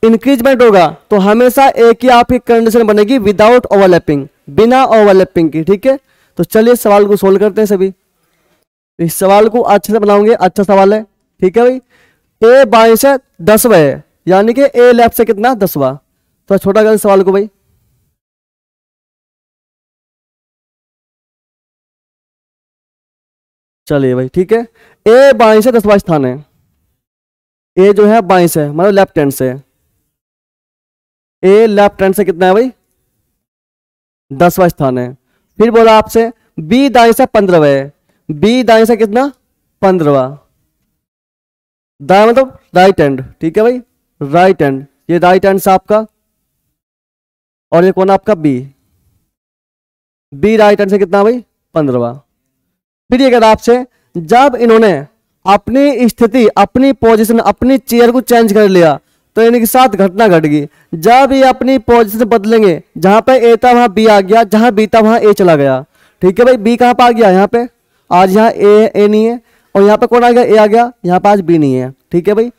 इंक्रीजमेंट होगा तो हमेशा एक ही आपकी कंडीशन बनेगी विदाउट ओवरलैपिंग, बिना ओवरलैपिंग की, ठीक है। तो चलिए सवाल को सोल्व करते हैं सभी। इस सवाल को अच्छे से बनाओगे, अच्छा सवाल है, ठीक है भाई। ए बाएं से 10वां है, यानी कि ए लेफ्ट से कितना 10वां, तो छोटा कर सवाल को भाई। चलिए भाई, ठीक है। ए बाएं से 10वां स्थान है, ए जो है बाएं से मतलब लेफ्ट हैंड से, ए लेफ्ट हैंड से कितना है भाई 10वां स्थान है। फिर बोला आपसे बी दाएं से 15वां है, बी दाएं से कितना 15वां, दाएं मतलब राइट हैंड, ठीक है भाई, राइट हैंड, ये राइट हैंड से आपका, और ये कौन आपका बी, बी राइट हैंड से कितना भाई 15वां। फिर ये कहता आपसे जब इन्होंने अपनी स्थिति, अपनी पोजीशन, अपनी चेयर को चेंज कर लिया तो इनके साथ घटना घट गई। जब ये अपनी पोजीशन बदलेंगे, जहां पे ए था वहां बी आ गया, जहां बी था वहां ए चला गया, ठीक है भाई। बी कहां पे आ गया, यहाँ पे, आज यहाँ ए नहीं है, और यहाँ पे कौन आ गया ए आ गया, यहाँ पे आज बी नहीं है, ठीक है भाई।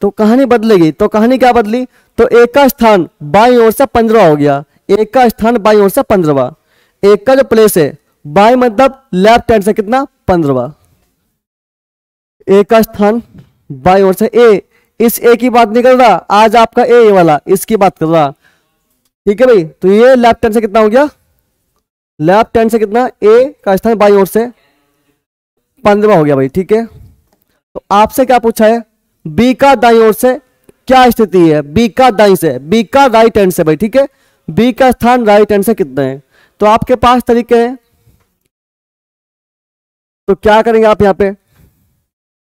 तो कहानी बदलेगी, तो कहानी क्या बदली, तो एक का स्थान बाईं ओर से 15 हो गया, एक का स्थान बाईं ओर से 15वां, एक का जो प्लेस है बाईं मतलब लेफ्ट हैंड से कितना 15वां, एक का स्थान बाईं ओर से, ए इस ए की बात नहीं कर रहा, आज आपका ए वाला इसकी बात कर रहा, ठीक है भाई। तो ये लेफ्ट हैंड से कितना हो गया, लेफ्ट हैंड से कितना, ए का स्थान बाईं ओर से 15वां हो गया भाई, ठीक है। तो आपसे क्या पूछा है, बी का दाईं ओर से क्या स्थिति है, बी का दाईं से, बी का राइट हैंड से भाई, ठीक है। बी का स्थान राइट हैंड से कितना है, तो आपके पास तरीके हैं। तो क्या करेंगे आप यहाँ पे,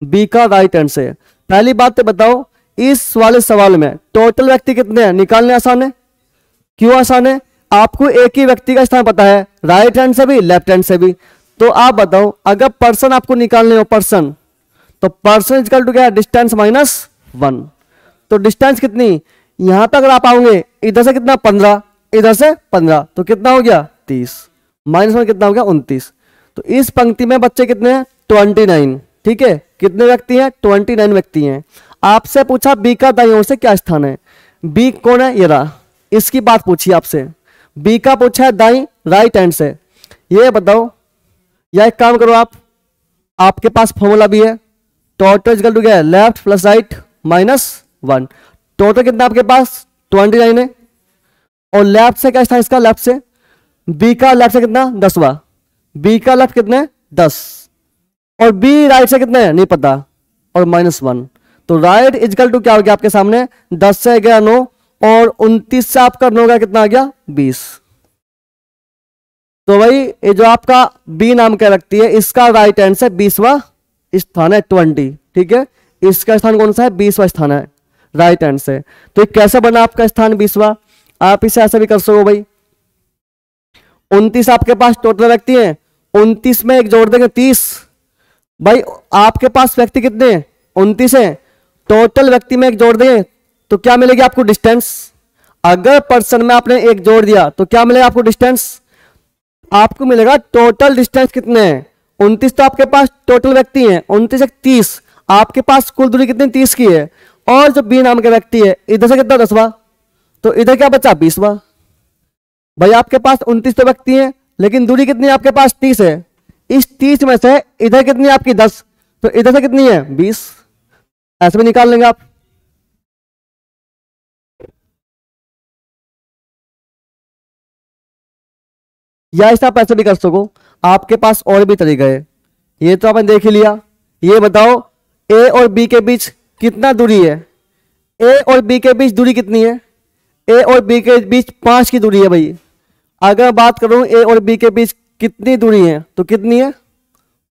बी का राइट हैंड से, पहली बात तो बताओ इस वाले सवाल में टोटल व्यक्ति कितने हैं, निकालने आसान है। क्यों आसान है, आपको एक ही व्यक्ति का स्थान पता है, राइट हैंड से भी लेफ्ट हैंड से भी। तो आप बताओ अगर पर्सन आपको निकालने हो, पर्सन, तो पर्सन इक्वल टू क्या है, डिस्टेंस -1। तो डिस्टेंस कितनी, यहां पे अगर आप आओगे इधर से कितना 15, इधर से 15, तो कितना हो गया 30, -1 कितना हो गया 29। तो इस पंक्ति में बच्चे कितने हैं 29, ठीक है। कितने व्यक्ति हैं 29 व्यक्ति हैं। आपसे पूछा बी का दाईं ओर से क्या स्थान है, बी कौन है, ये रहा, इसकी बात पूछी आपसे। बी का पूछा है दाईं राइट हैंड से, ये बताओ, या एक काम करो आप, आपके पास फॉर्मूला भी है, टोटल इक्वल टू क्या है, लेफ्ट प्लस राइट -1। टोटल कितना आपके पास 29 है, और लेफ्ट से क्या स्थान इसका, लेफ्ट से, बी का लेफ्ट से कितना 10वां, बी का लेफ्ट कितने 10, और बी राइट से कितने नहीं पता, और -1। तो राइट इक्वल टू क्या हो गया आपके सामने, 10 से गया 9, और 29 से आपका 9 का कितना आ गया 20। तो भाई ये जो आपका बी नाम का व्यक्ति है, इसका राइट हैंड से 20वां स्थान है 20, ठीक है। इसका स्थान कौन सा है 20वां स्थान है राइट हैंड से। तो कैसे बना आपका स्थान 20वां, आप इसे ऐसे भी कर सको भाई, 29 आपके पास टोटल व्यक्ति हैं, 29 में एक जोड़ देंगे 30, भाई आपके पास व्यक्ति कितने हैं 29 है, टोटल व्यक्ति में एक जोड़ देंगे तो क्या मिलेगी आपको डिस्टेंस। अगर पर्सन में आपने एक जोड़ दिया तो क्या मिलेगा आपको डिस्टेंस, आपको मिलेगा टोटल डिस्टेंस कितने हैं 29, तो आपके पास टोटल व्यक्ति हैं 29 एक 30, आपके पास कुल दूरी कितनी 30 की है, और जो बी नाम का व्यक्ति है इधर से कितना 10वां, तो इधर क्या बचा 20वां। भाई आपके पास 29 तो व्यक्ति हैं, लेकिन दूरी कितनी है आपके पास 30 है, इस 30 में से इधर कितनी है आपकी 10, तो इधर से कितनी है 20, ऐसे भी निकाल लेंगे आप। या इसे आप ऐसे भी कर सको, आपके पास और भी तरीका है, ये तो आपने देख ही लिया। ये बताओ ए और बी के बीच कितना दूरी है, ए और बी के बीच दूरी कितनी है, ए और बी के बीच 5 की दूरी है भाई। अगर बात करूं ए और बी के बीच कितनी दूरी है, तो कितनी है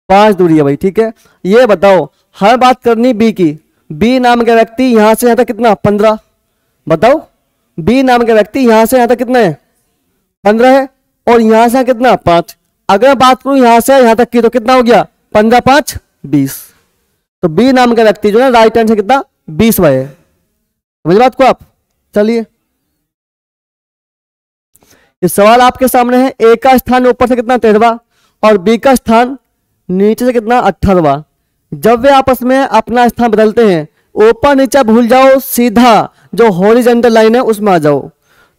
5 दूरी है भाई, ठीक है। ये बताओ हर बात करनी बी की, बी नाम का व्यक्ति यहां से यहां तक कितना 15, बताओ बी नाम का व्यक्ति यहां से यहां तक कितना है 15 है, और यहां से कितना 5। अगर बात करूं यहां से यहां तक की तो कितना हो गया 15 5 20, तो बी नाम का व्यक्ति जो है राइट हैंड से कितना 20वां है। समझ बात को आप। चलिए इस सवाल आपके सामने है, ए का स्थान ऊपर से कितना 13वां और बी का स्थान नीचे से कितना 18वां। जब वे आपस में अपना स्थान बदलते हैं, ऊपर नीचे भूल जाओ, सीधा जो हॉरिजॉन्टल लाइन है उसमें आ जाओ,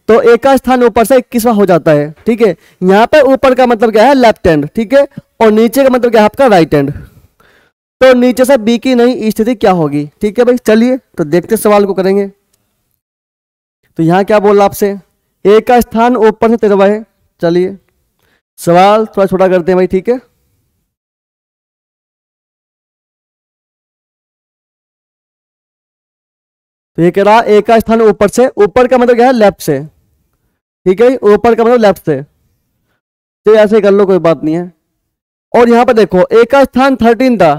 तो ए का स्थान ऊपर से 21वां हो जाता है। ठीक है, यहाँ पे ऊपर का मतलब क्या है, लेफ्ट हैंड। ठीक है, और नीचे का मतलब क्या है आपका, राइट हैंड। तो नीचे से बी की नई स्थिति क्या होगी। ठीक है भाई, चलिए तो देखते सवाल को करेंगे। तो यहाँ क्या बोल रहा आपसे, ए का स्थान ऊपर से 13वां है। चलिए सवाल थोड़ा छोटा करते हैं भाई। ठीक है, तो ये कह रहा ए का स्थान ऊपर से, ऊपर का मतलब क्या है, लेफ्ट से। ठीक है, ऊपर का मतलब लेफ्ट से, तो ऐसे ही कर लो, कोई बात नहीं है। और यहां पर देखो ए का स्थान 13 था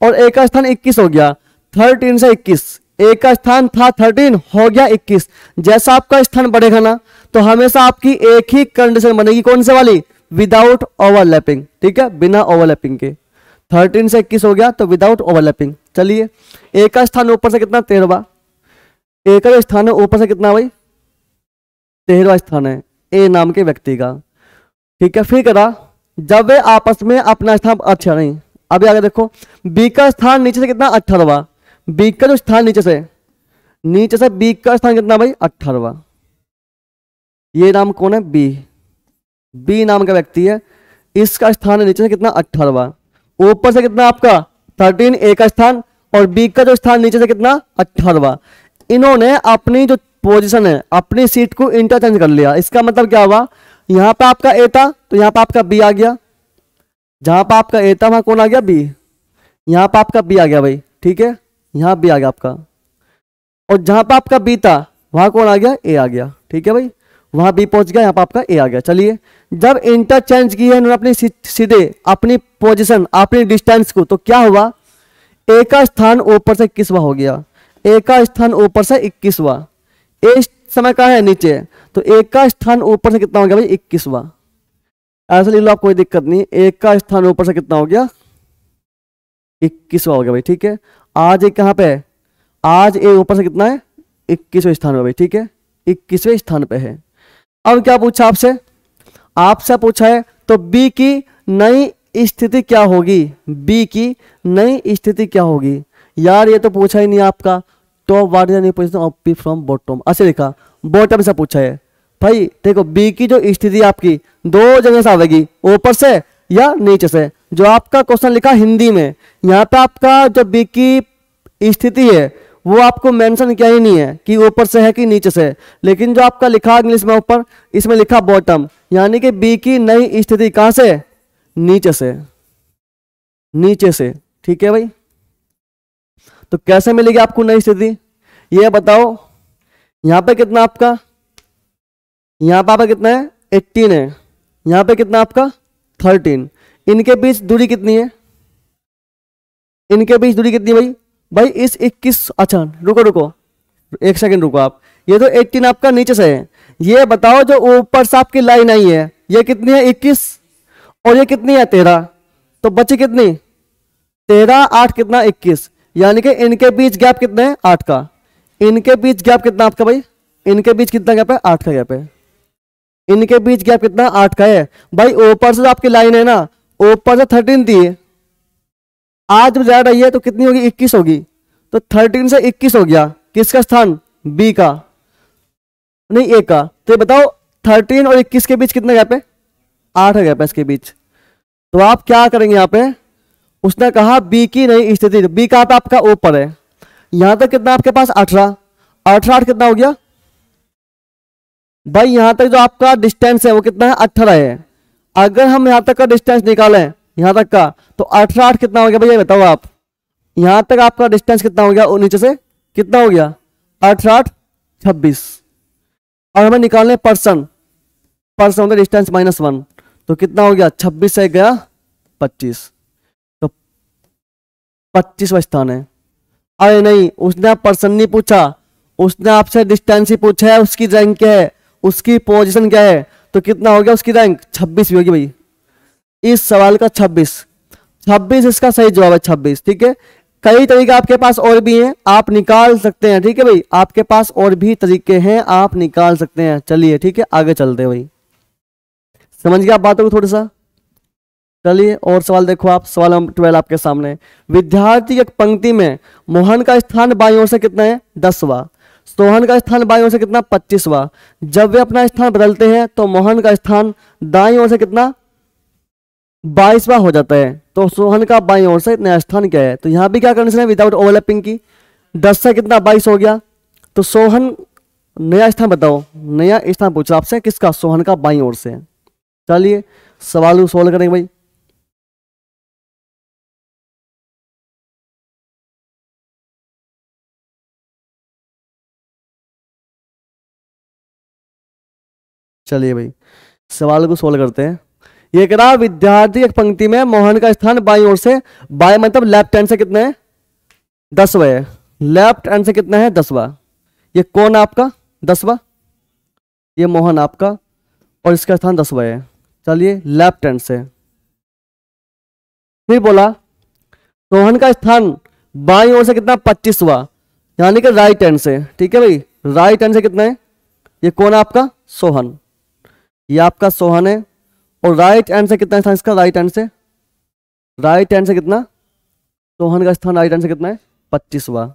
और ए का स्थान 21 हो गया। 13 से 21, ए का स्थान था 13 हो गया 21। जैसा आपका स्थान बढ़ेगा ना, तो हमेशा आपकी एक ही कंडीशन बनेगी, कौन से वाली, विदाउट ओवरलैपिंग। ठीक है, बिना ओवरलैपिंग के। 13 से 21 हो गया तो विदाउट ओवरलैपिंग। चलिए, ए का स्थान ऊपर से कितना, 13वां। ए का जो स्थान है ऊपर से कितना भाई, 13वां स्थान है ए नाम के व्यक्ति का। ठीक है, फिर करा जब वे आपस में अपना स्थान, अच्छा नहीं, अभी आगे देखो, बी का स्थान नीचे से कितना, 18वां। बी का जो स्थान नीचे से बी का स्थान कितना भाई, 18वां। ये नाम कौन है, बी। बी नाम का व्यक्ति है, इसका स्थान है नीचे से कितना, 18वां। ऊपर से कितना आपका 13 ए का स्थान और बी का जो स्थान नीचे से कितना, 18वां। इन्होंने अपनी जो पोजीशन है, अपनी सीट को इंटरचेंज कर लिया। इसका मतलब क्या हुआ, यहां पे आपका ए था तो यहां पे आपका बी आ गया, जहां पे आपका ए था वहां कौन आ गया, बी। यहां पे आपका बी आ गया भाई। ठीक है, यहां बी आ गया आपका, और जहां पे आपका बी था वहां कौन आ गया, ए आ गया। ठीक है भाई, वहां बी पहुंच गया, यहां पे आपका ए आ गया। चलिए, जब इंटरचेंज की है इन्होंने अपनी सीधे अपनी पोजिशन, अपनी डिस्टेंस को, तो क्या हुआ, ए का स्थान ऊपर से 21वां हो गया। ए का स्थान ऊपर से 21वां, ए इस समय कहाँ है, नीचे। तो ए का स्थान ऊपर से कितना हो गया भाई, 21वां। ऐसा लिख लो आप, कोई दिक्कत नहीं। ए का स्थान ऊपर से कितना हो गया, 21वां हो गया भाई। ठीक है, आज ए कहाँ पे है, आज ए ऊपर से कितना है, 21वें स्थान पे भाई। ठीक है, 21वें स्थान पे है। अब क्या पूछा आपसे, आपसे पूछा है तो बी की नई स्थिति क्या होगी, बी की नई स्थिति क्या होगी। यार ये तो पूछा ही नहीं आपका, top what is the new position of B from bottom, ऐसे लिखा, बॉटम से पूछा है भाई। देखो बी की जो स्थिति आपकी दो जगह से आएगी, ऊपर से या नीचे से। जो आपका क्वेश्चन लिखा हिंदी में, यहाँ पे आपका जो बी की स्थिति है वो आपको मेंशन किया ही नहीं है कि ऊपर से है कि नीचे से, लेकिन जो आपका लिखा इंग्लिश में ऊपर, इसमें लिखा बॉटम, यानी कि बी की नई स्थिति कहां से, नीचे से, नीचे से। ठीक है भाई, तो कैसे मिलेगी आपको नई स्थिति, ये बताओ। यहां पे कितना आपका, यहां पे आपका कितना है, 18 है, यहां पे कितना आपका 13। इनके बीच दूरी कितनी है, इनके बीच दूरी कितनी भाई, भाई इस 21, अच्छा रुको एक सेकंड रुको आप, ये तो 18 आपका नीचे से है। ये बताओ जो ऊपर से आपकी लाइन आई है ये कितनी है, 21, और ये कितनी है 13, तो बची कितनी 13, 8 कितना 21, यानी कि इनके बीच गैप कितना है 8 का। इनके बीच गैप कितना आपका भाई, इनके बीच कितना गैप है, 8 का गैप है। इनके बीच गैप कितना 8 का है भाई। ऊपर से जो आपकी लाइन है ना, ऊपर से 13 थी, आज जब जा रही है तो कितनी होगी, 21 होगी। तो 13 से 21 हो गया, किसका स्थान, बी का, नहीं ए का। तो ये बताओ 13 और 21 के बीच कितना गैप है, 8 का गैप है इसके बीच। तो आप क्या करेंगे यहाँ पे, उसने कहा बी की नई स्थिति, बी कहाँ पे आपका ऊपर है, यहां तक कितना आपके पास 18, 8 कितना हो गया भाई। यहां तक जो आपका डिस्टेंस है वो कितना है, 18 है। अगर हम यहां तक का डिस्टेंस निकालें, यहां तक का, तो 18 कितना हो गया भैया बताओ आप। यहां तक आपका डिस्टेंस कितना हो गया, और नीचे से कितना हो गया, 18 26। और हमें निकालने पर्सन होता है डिस्टेंस -1, तो कितना हो गया 26 से गया 25, तो 25वां स्थान है। अरे नहीं, उसने पर्सन नहीं पूछा, उसने आपसे डिस्टेंस ही पूछा है, उसकी रैंक क्या है, उसकी पोजीशन क्या है। तो कितना हो गया उसकी रैंक, 26 भी होगी भाई। इस सवाल का 26 इसका सही जवाब है, 26। ठीक है, कई तरीके आपके पास और भी हैं, आप निकाल सकते हैं। ठीक है भाई, आपके पास और भी तरीके हैं, आप निकाल सकते हैं। चलिए ठीक है, आगे चलते हैं भाई। समझ गया आप बातों को थोड़ा सा? चलिए और सवाल देखो आप, सवाल नंबर 12 आपके सामने। विद्यार्थी की एक पंक्ति में मोहन का स्थान बाईं ओर से कितना है? 10वां। सोहन का स्थान बाईं ओर से कितना? 25वां। जब वे अपना स्थान बदलते हैं तो मोहन का स्थान दाईं ओर से कितना? 22वां हो जाता है। तो सोहन का बाईं ओर से नया स्थान क्या है? तो यहां भी क्या कंडीशन है? विदाउट ओवरलैपिंग की। 10 से कितना? 22 हो गया। तो सोहन नया स्थान बताओ, नया स्थान पूछा आपसे किसका? सोहन का बाईं ओर से। चलिए सवाल को सोल्व करेंगे भाई। चलिए भाई सवाल को सोल्व करते हैं। ये कह रहा विद्यार्थी एक पंक्ति में मोहन का स्थान बाईं ओर से, बाएं मतलब लेफ्ट हैंड से कितना है? 10वां है। लेफ्ट हैंड से कितना है? 10वां। ये कौन आपका? 10वां। ये मोहन आपका और इसका स्थान 10वां है। चलिए लेफ्ट हैंड से। फिर बोला सोहन का स्थान बाईं ओर से कितना? 25वां, यानी कि राइट हैंड से। ठीक है भाई, राइट हैंड से कितना है? ये कौन है आपका? सोहन। ये आपका सोहन है। और राइट हैंड से कितना था इसका? राइट हैंड से, राइट हैंड से कितना? सोहन का स्थान राइट हैंड से कितना है? 25वां।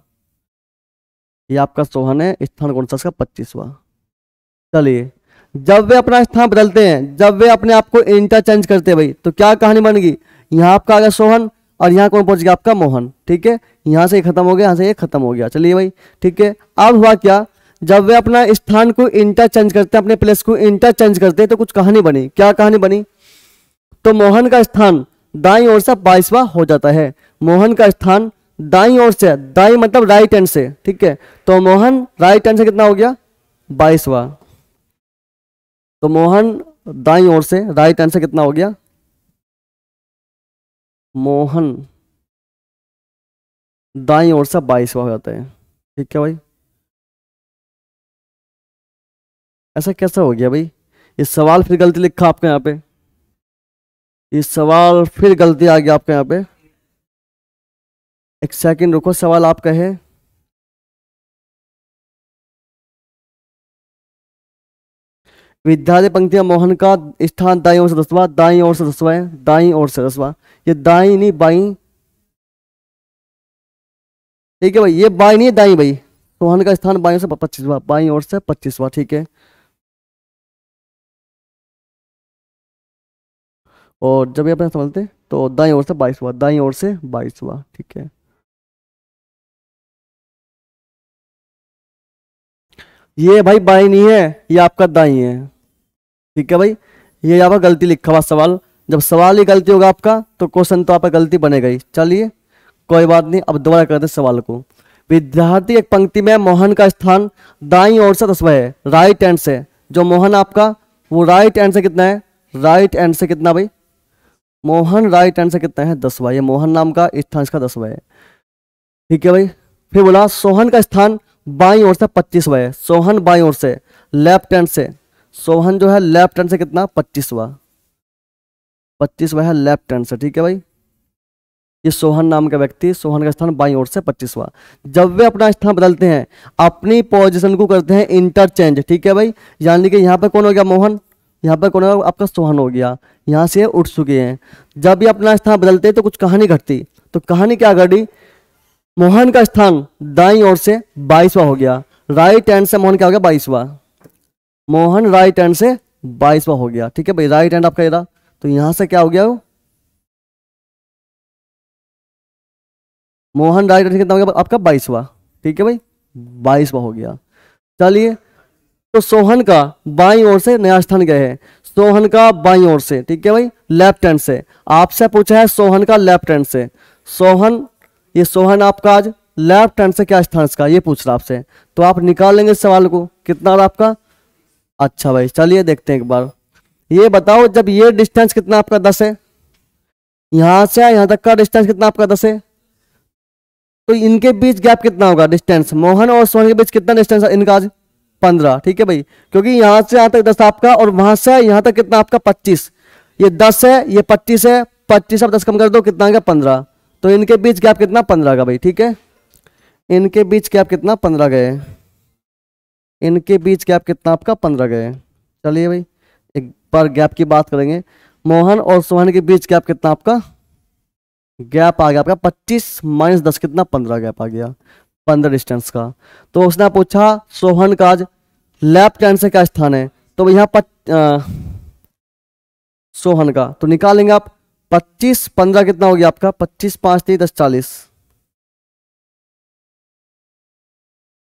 ये आपका सोहन है, स्थान कौन सा इसका? 25वां। चलिए जब वे अपना स्थान बदलते हैं, जब वे अपने आप को इंटरचेंज करते हैं भाई, तो क्या कहानी बन गई? यहाँ आपका आ गया सोहन और यहाँ कौन पहुंच गया? आपका मोहन। ठीक है, यहाँ से ये खत्म हो गया, यहाँ से ये खत्म हो गया। चलिए भाई ठीक है। अब हुआ क्या? जब वे अपना स्थान को इंटरचेंज करते हैं, अपने प्लेस को इंटरचेंज करते हैं, तो कुछ कहानी बनी। क्या कहानी बनी? तो मोहन का स्थान दाईं ओर से 22वां हो जाता है। मोहन का स्थान दाईं ओर से, दाईं मतलब राइट हैंड से। ठीक है, तो मोहन राइट हैंड से कितना हो गया? 22वां। तो मोहन दाईं ओर से राइट हैंड से कितना हो गया? मोहन दाईं ओर से 22वां हो जाता है। ठीक है भाई, ऐसा कैसा हो गया भाई? ये सवाल फिर गलती लिखा आपके यहाँ पे, ये सवाल फिर गलती आ गया आपके यहाँ पे। एक सेकंड रुको, सवाल आपका है विद्यालय पंक्ति में मोहन का स्थान दाईं ओर से 10वां, दाईं ओर से 10वां है, दाईं ओर से 10वां। ये दाईं नहीं बाईं। ठीक है भाई, ये बाईं नहीं है, दाईं भाई। मोहन का स्थान बाईं ओर से 25वां, बाईं ओर से 25वां। ठीक है, और जब ये अपने समझते तो दाईं ओर से 22वां, दाईं ओर से 22वां। ठीक है, ये भाई बाईं नहीं है, ये आपका दाईं है। ठीक है भाई, ये यहाँ पर गलती लिखा हुआ सवाल। जब सवाल ही गलती होगा आपका तो क्वेश्चन तो आपका गलती बनेगा ही। चलिए कोई बात नहीं, अब दोबारा करते सवाल को। विद्यार्थी एक पंक्ति में मोहन का स्थान दाईं ओर से 10वां है, राइट हैंड से। जो मोहन आपका वो राइट हैंड से कितना है? राइट हैंड से कितना भाई? मोहन राइट हैंड से कितना है? 10वां। ये मोहन नाम का स्थान इसका 10वां है। ठीक है भाई, फिर बोला सोहन का स्थान बाईं ओर से 25वां है। सोहन बाईं ओर से, लेफ्ट हैंड से। सोहन जो है लेफ्ट हैंड से कितना? 25वां। 25वां है लेफ्ट हैंड से। ठीक है भाई, ये सोहन नाम का व्यक्ति, सोहन का स्थान बाईं ओर से 25वां। जब वे अपना स्थान बदलते हैं, अपनी पोजीशन को करते हैं इंटरचेंज। ठीक है भाई, यानी कि यहाँ पे कौन हो गया? मोहन। यहाँ पे कौन हो गया? आपका सोहन हो गया। यहाँ से उठ चुके हैं। जब ये अपना स्थान बदलते हैं तो कुछ कहानी घटती। तो कहानी क्या घटी? मोहन का स्थान दाईं ओर से 22वां हो गया, राइट हैंड से मोहन क्या हो गया? 22वां। मोहन राइट हैंड से 22वां हो गया। ठीक है भाई, राइट हैंड आपका ये रहा, तो यहां से क्या हो गया? वो मोहन राइट हैंड से कितना हो गया आपका? 22वां। ठीक है भाई, 22वां हो गया। चलिए, तो सोहन का बाईं ओर से नया स्थान क्या है? सोहन का बाईं ओर से। ठीक है भाई, लेफ्ट हैंड से। आपसे पूछा है सोहन का लेफ्ट हैंड से। सोहन, ये सोहन आपका आज लेफ्ट हैंड से क्या स्थान इसका, ये पूछ रहा आपसे। तो आप निकाल लेंगे इस सवाल को। कितना रहा आपका? अच्छा भाई, चलिए देखते हैं एक बार। ये बताओ, जब ये डिस्टेंस कितना आपका 10 है, यहां से यहां तक का डिस्टेंस कितना आपका 10 है, तो इनके बीच गैप कितना होगा? डिस्टेंस मोहन और सोहन के बीच कितना डिस्टेंस है इनका? आज 15। ठीक है भाई, क्योंकि यहां से यहां तक 10 आपका और वहां से यहां तक कितना आपका? 25। ये 10 है, ये 25 है। 25 आप 10 कम कर दो, कितना आ गया? 15। तो इनके बीच गैप कितना? 15 का भाई। ठीक है, इनके बीच गैप कितना? 15 गए। इनके बीच गैप कितना आपका? 15 गए। चलिए भाई, एक बार गैप की बात करेंगे। मोहन और सोहन के बीच गैप कितना आपका, गैप आ गया आपका 25 माइनस 10 कितना 15 गैप आ गया, 15 डिस्टेंस का। तो उसने पूछा सोहन का आज लेफ्ट हैंड से क्या स्थान है, तो यहाँ सोहन का तो निकालेंगे आप 25 15 कितना हो गया आपका 25 5 3 10 40,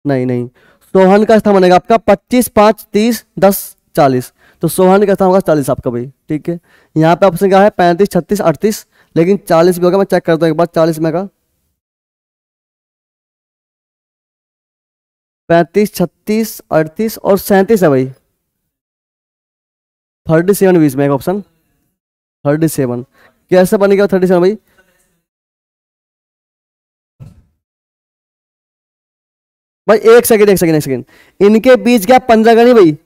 नहीं नहीं सोहन का स्थान बनेगा आपका 25 5 30 10 40, तो सोहन का स्थान होगा 40 आपका भाई, ठीक है। यहाँ पे ऑप्शन क्या है 35 36 38, लेकिन 40 भी होगा, मैं चेक करता हूँ एक बार 40 में का 35 36 38 और 37 है भाई, 37 बीच में एक ऑप्शन 37, कैसे बनेगा 37 भाई, भाई एक सेकंड एक सेकंड एक सेकंड, इनके बीच गैप 15 का नहीं भाई,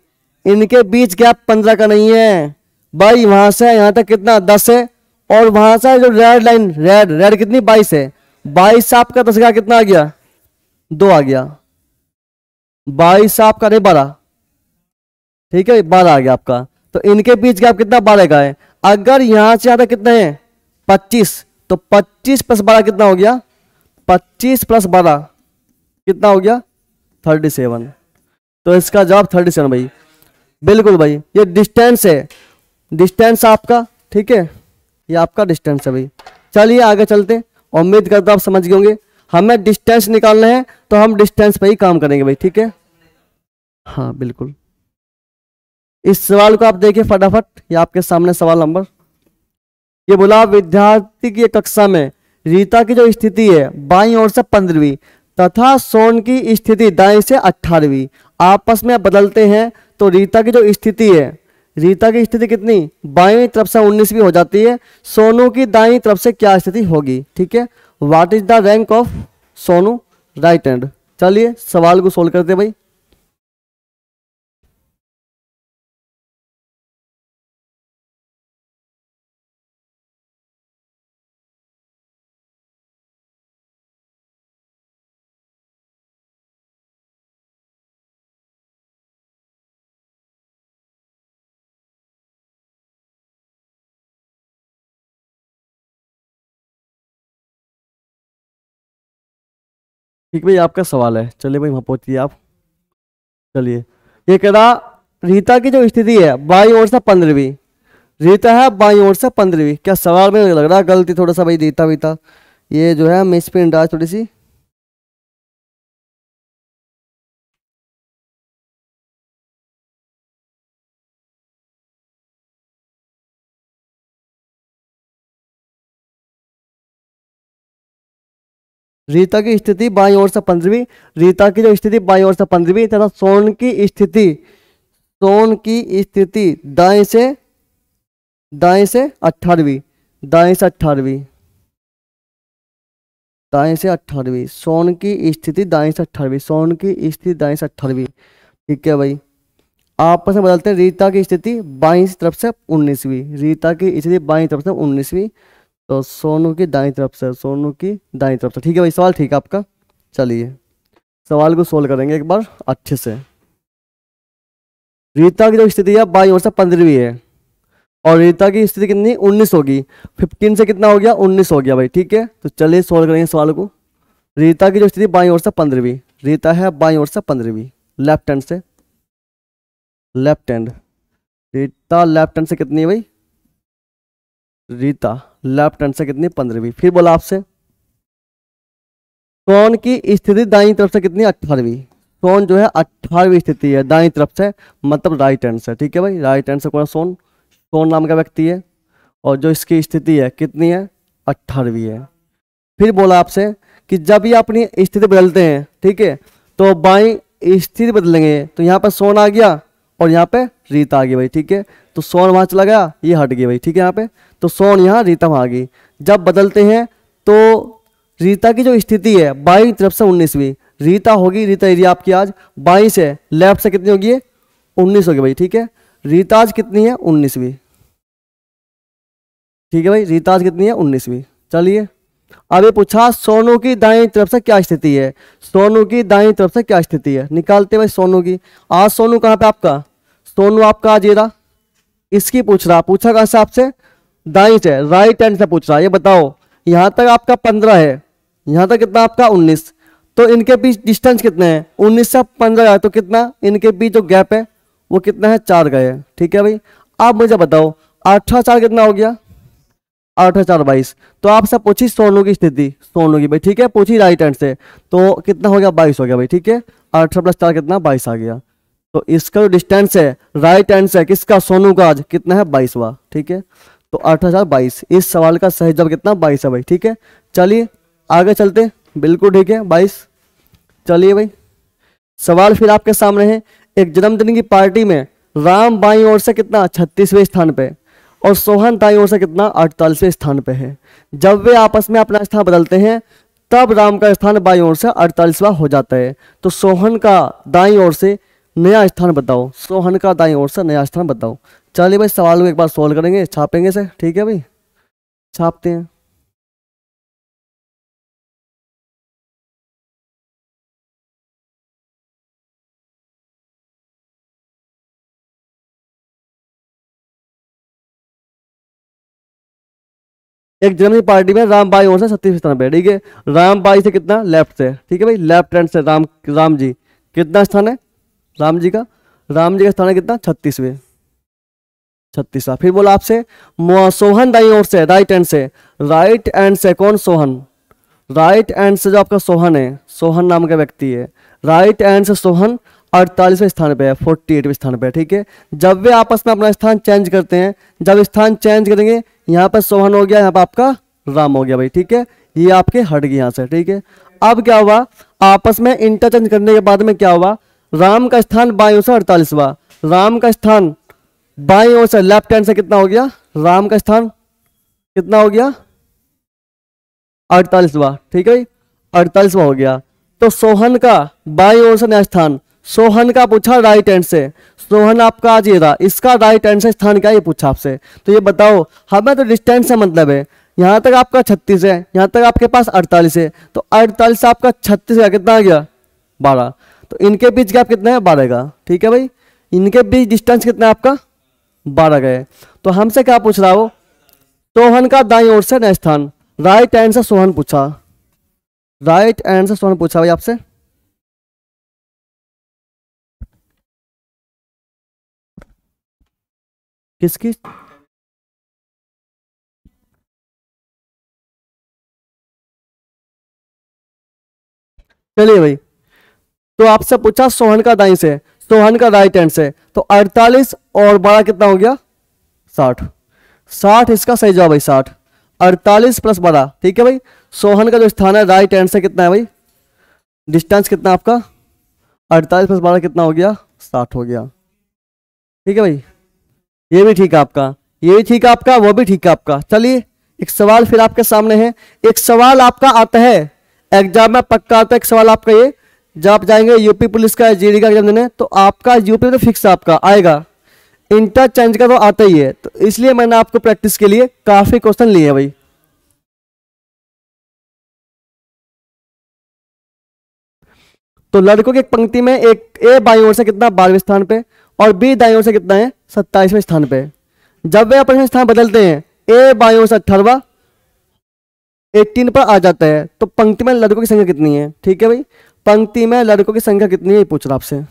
इनके बीच गैप 15 का नहीं है भाई, वहां से यहां तक कितना 10 है, और वहां से जो रेड लाइन रेड रेड कितनी 22 है, 22 आपका 10 का कितना आ गया 2 आ गया, 22 आपका नहीं 12, ठीक है 12 आ गया आपका। तो इनके बीच गैप कितना 12 का है, अगर यहां से आता कितना है 25, तो 25 प्लस 12 कितना हो गया 25 प्लस 12 कितना हो गया 37, तो इसका जवाब 37 भाई, बिल्कुल भाई ये डिस्टेंस है, डिस्टेंस आपका, ठीक है ये आपका डिस्टेंस है भाई। चलिए आगे चलते, उम्मीद करता हूं आप समझ गए होंगे, हमें डिस्टेंस निकालना है तो हम डिस्टेंस पे ही काम करेंगे भाई, ठीक है। हाँ बिल्कुल, इस सवाल को आप देखिए फटाफट, ये आपके सामने सवाल नंबर, ये बोला विद्यार्थी की कक्षा में रीता की जो स्थिति है बाईं ओर से 15वीं तथा सोन की स्थिति दाएं से 18वीं आपस में बदलते हैं, तो रीता की जो स्थिति है, रीता की स्थिति कितनी बाईं तरफ से 19वीं हो जाती है, सोनू की दाईं तरफ से क्या स्थिति होगी, ठीक है। What is the rank of Sonu right hand. चलिए सवाल को सोल्व करते हैं भाई। ठीक भाई आपका सवाल है, चलिए भाई वहां पहुंचिए आप। चलिए ये कह रहा रीता की जो स्थिति है बाईं ओर से 15वीं, रीता है बाईं ओर से 15वीं, क्या सवाल में लग रहा है गलती थोड़ा सा भाई, रीता वीता ये जो है मिस प्रिंट आज थोड़ी सी, रीता की स्थिति बाईं ओर से 15वीं, रीता की जो स्थिति बाईं ओर से 15वीं तथा सोन की स्थिति, सोन की स्थिति दाएं से 18वीं, दाएं से 18वीं, दाएं से 18वीं, सोन की स्थिति दाएं से 18वीं, सोन की स्थिति दाएं से 18वीं, ठीक है भाई। आपस में बदलते हैं, रीता की स्थिति बाईं तरफ से 19वीं, रीता की स्थिति बाईं तरफ से 19वीं, तो सोनू की दाईं तरफ से, सोनू की दाईं तरफ से, ठीक है भाई सवाल ठीक है आपका। चलिए सवाल को सोल्व करेंगे एक बार अच्छे से। रीता की जो स्थिति है बाईं ओर से 15वीं है, और रीता की स्थिति कितनी 19 होगी, 15 से कितना हो गया 19 हो गया भाई, ठीक है। तो चलिए सोल्व करेंगे सवाल को। रीता की जो स्थिति बाईं ओर से 15वीं, रीता है बाईं ओर से 15वीं, लेफ्ट हैंड से, left hand, Rita left hand से कितनी है भाई, रीता लेफ्ट हैंड से कितनी 15वीं। फिर बोला आपसे सोन की स्थिति दाईं तरफ से कितनी 18वीं, सोन जो है 18वीं स्थिति है दाईं तरफ से, मतलब राइट हैंड से, ठीक है भाई राइट हैंड से कौन सोन, सोन नाम का व्यक्ति है, और जो इसकी स्थिति है कितनी है 18वीं है। फिर बोला आपसे कि जब ये अपनी स्थिति बदलते हैं, ठीक है, तो बाईं स्थिति बदलेंगे, तो यहाँ पर सोन आ गया और यहाँ पे रीता आ गई भाई, ठीक है। तो सोन वहां चला गया, ये हट गई भाई, ठीक है यहाँ पे, तो सोन यहाँ रीता वहां आ गई। जब बदलते हैं तो रीता की जो स्थिति है बाईं तरफ से 19वीं, रीता होगी, रीता एरिया आपकी आज बाईं से लेफ्ट से कितनी होगी 19 होगी भाई, ठीक है। रीता आज कितनी है 19वीं, ठीक है भाई रीता आज कितनी है 19वीं। चलिए अब ये पूछा सोनू की दाईं तरफ से क्या स्थिति है, सोनू की दाईं तरफ से क्या स्थिति है, निकालते भाई सोनू की। आज सोनू कहाँ पे आपका, सोनू आपका आज ये रहा, इसकी पूछा कहाँ से आपसे, दाई से, राइट हैंड से पूछ रहा। ये बताओ यहाँ तक आपका 15 है, यहाँ तक कितना आपका 19, तो इनके बीच डिस्टेंस कितने हैं, 19 से 15 है, तो कितना इनके बीच जो गैप है वो कितना है, 4 का है। ठीक है भाई, आप मुझे बताओ 8 4 कितना हो गया, 8 4 22। तो आपसे पूछी सोनू की स्थिति, सोनू की भाई, ठीक है, पूछी राइट हैंड से, तो कितना हो गया, 22 हो गया भाई। ठीक है, 8 + 4 कितना, 22 आ गया। तो इसका जो डिस्टेंस है राइट हैंड से किसका, सोनू का, आज कितना है, 22वां। ठीक है, तो 8 4 22, इस सवाल का सही जवाब कितना, 22 है भाई। ठीक है, चलिए आगे चलते, बिल्कुल ठीक है 22। चलिए भाई, सवाल फिर आपके सामने है। एक जन्मदिन की पार्टी में राम बाईं ओर से कितना, 36वें स्थान पे, और सोहन दाईं ओर से कितना, 48वें स्थान पे है। जब वे आपस में अपना स्थान बदलते हैं तब राम का स्थान बाईं ओर से 48वां हो जाता है। तो सोहन का दाईं ओर से नया स्थान बताओ, सोहन का दाईं ओर से नया स्थान बताओ। चलिए भाई, सवाल को एक बार सोल्व करेंगे, छापेंगे से। ठीक है भाई, छापते हैं। एक जन्मदिन पार्टी में राम बाई ओर से 36 स्थान पे, ठीक है, राम बाई से कितना, लेफ्ट से। ठीक है भाई, लेफ्ट हैंड से राम जी कितना स्थान है, राम जी का स्थान है कितना, 36वें, 36वां। फिर बोला आपसे सोहन दाई ओर से, राइट हैंड से, राइट हैंड से कौन, सोहन, राइट हैंड से जो आपका सोहन है, सोहन नाम का व्यक्ति है, राइट हैंड से सोहन 48वें स्थान पे है, 48वें स्थान पे है। ठीक है, जब वे आपस में अपना स्थान चेंज करते हैं, जब स्थान चेंज करेंगे, यहाँ पर सोहन हो गया, यहाँ पर आपका राम हो गया भाई। ठीक है, ये आपके हट गए यहाँ से। ठीक है, अब क्या हुआ, आपस में इंटरचेंज करने के बाद में क्या हुआ, राम का स्थान बाईं ओर से 48वां, राम का स्थान बाईं ओर से लेफ्ट हैंड से कितना हो गया, राम का स्थान कितना हो गया, 48वां। ठीक है भाई, 48वां हो गया। तो सोहन का बाईं ओर से नया स्थान, सोहन का पूछा राइट हैंड से, सोहन आपका आज ये रहा, इसका राइट हैंड से स्थान क्या है, ये पूछा आपसे। तो ये बताओ, हमें तो डिस्टेंस से मतलब है, यहाँ तक आपका 36 है, यहाँ तक आपके पास 48 है, तो 48 से आपका 36 का कितना आ गया, 12। तो इनके बीच गैप कितना है, 12 का। ठीक है भाई, इनके बीच डिस्टेंस कितना है आपका, 12 का है। तो हमसे क्या पूछ रहा हो, सोहन का दाईं ओर से नया स्थान, राइट हैंड से सोहन पूछा, राइट हैंड से सोहन पूछा भाई आपसे। किसकी, चलिए भाई, तो आपसे पूछा सोहन का दाईं से, सोहन का राइट हैंड से, तो 48 और 12 कितना हो गया, 60, 60 इसका सही जवाब भाई, 60, 48 + 12। ठीक है भाई, सोहन का जो स्थान है राइट हैंड से कितना है भाई, डिस्टेंस कितना आपका, 48 + 12 कितना हो गया, 60 हो गया। ठीक है भाई, ये भी ठीक है आपका, ये भी ठीक है आपका, वो भी ठीक है आपका। चलिए एक सवाल फिर आपके सामने है, एक सवाल आपका आता है एग्जाम में, पक्का आता है एक सवाल आपका ये, जब आप जाएंगे यूपी पुलिस का, जीडी का एग्जाम देने, तो आपका यूपी तो फिक्स आपका आएगा, इंटरचेंज का तो आता ही है। तो इसलिए मैंने आपको प्रैक्टिस के लिए काफी क्वेश्चन लिए भाई। तो लड़कों की एक पंक्ति में एक ए बाईं ओर से कितना, 12वें स्थान पे, और बी दाईं ओर से कितना है, 27वें स्थान पे। जब वे अपने स्थान बदलते हैं, ए बाईं ओर से 18वां 18 पर आ जाता है, तो पंक्ति में लड़कों की संख्या कितनी है। ठीक है भाई, पंक्ति में लड़कों की संख्या कितनी है, ये पूछ रहा आपसे।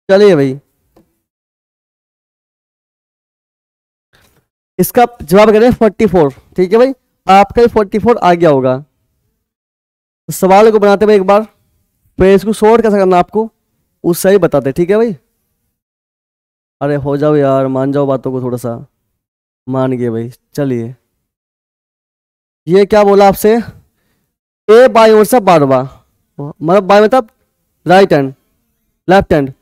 चलिए भाई, इसका जवाब करें 44। ठीक है भाई, आपका ही 44 आ गया होगा। तो सवाल को बनाते हुए एक बार फिर इसको शॉर्ट कैसे करना आपको उससे ही बताते। ठीक है भाई, अरे हो जाओ यार, मान जाओ बातों को, थोड़ा सा मान गए भाई। चलिए, ये क्या बोला आपसे, ए बाई ओर से 12वां, मतलब बाई मतलब राइट हैंड, लेफ्ट हैंड,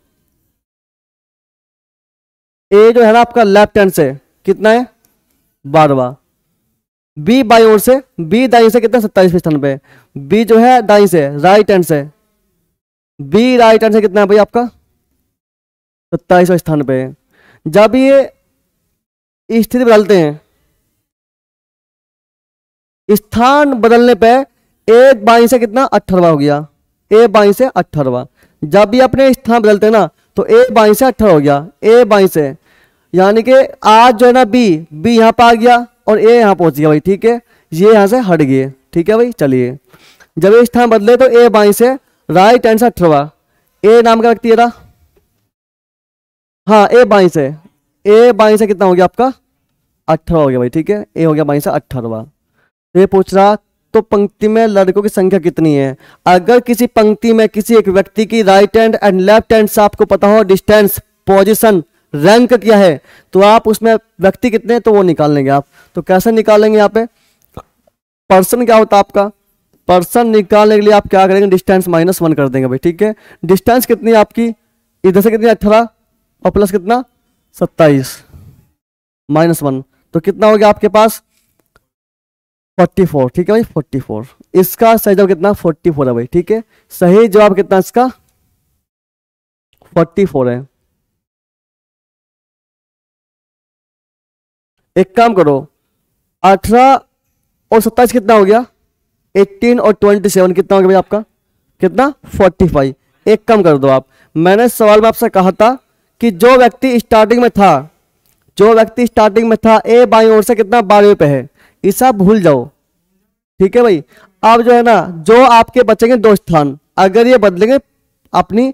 ए जो है ना आपका लेफ्ट हैंड से कितना है, 12वां, बी बाई ओर से, बी दाई से कितना 27वें स्थान पे, बी जो है दाई से राइट हैंड से, बी राइट हैंड से कितना है भाई आपका 27वें स्थान पे। जब ये स्थिति बदलते हैं, स्थान बदलने पे एक बाई से कितना 18वां हो गया, ए बाई से 18वां। जब ये अपने स्थान बदलते हैं ना तो ए बाई से 18 हो गया, ए बाई से, यानी कि आज जो है ना बी, बी यहाँ पे आ गया और ए यहाँ पहुंच गया भाई, ठीक है, ये यहाँ से हट गए, ठीक है भाई। चलिए जब ये स्थान बदले तो ए बाई से राइट हैंड से 18वां, ए नाम का व्यक्ति रहा, हाँ ए बाई से, ए बाई से कितना हो गया आपका 18 हो गया भाई, ठीक है, ए हो गया बाई से 18वां। ये पूछ रहा तो पंक्ति में लड़कों की संख्या कितनी है। अगर किसी पंक्ति में किसी एक व्यक्ति की right hand and left hand से आपको पता हो डिस्टेंस, पोजीशन, रैंक क्या है, तो आप उसमें व्यक्ति कितने हैं तो वो निकाल लेंगे आप। तो कैसे निकालेंगे, यहाँ पे पर्सन क्या होता है आपका, पर्सन निकालने के लिए आप क्या करेंगे, डिस्टेंस -1 कर देंगे भाई, ठीक है। डिस्टेंस कितनी है आपकी, इधर से कितनी 18 और प्लस कितना 27 -1, तो कितना हो गया आपके पास 44, ठीक है भाई 44। इसका सही जवाब कितना 44 है भाई, ठीक है, सही जवाब कितना इसका 44 है। एक काम करो, 18 और 27 कितना हो गया 18 और 27 कितना हो गया भाई आपका, कितना 45। एक काम कर दो आप, मैंने सवाल में आपसे कहा था कि जो व्यक्ति स्टार्टिंग में था, जो व्यक्ति स्टार्टिंग में था ए बाई ओर से कितना 12वें पे है, इसे आप भूल जाओ, ठीक है भाई। अब जो है ना जो आपके बचेंगे 2 स्थान, अगर ये बदलेंगे अपनी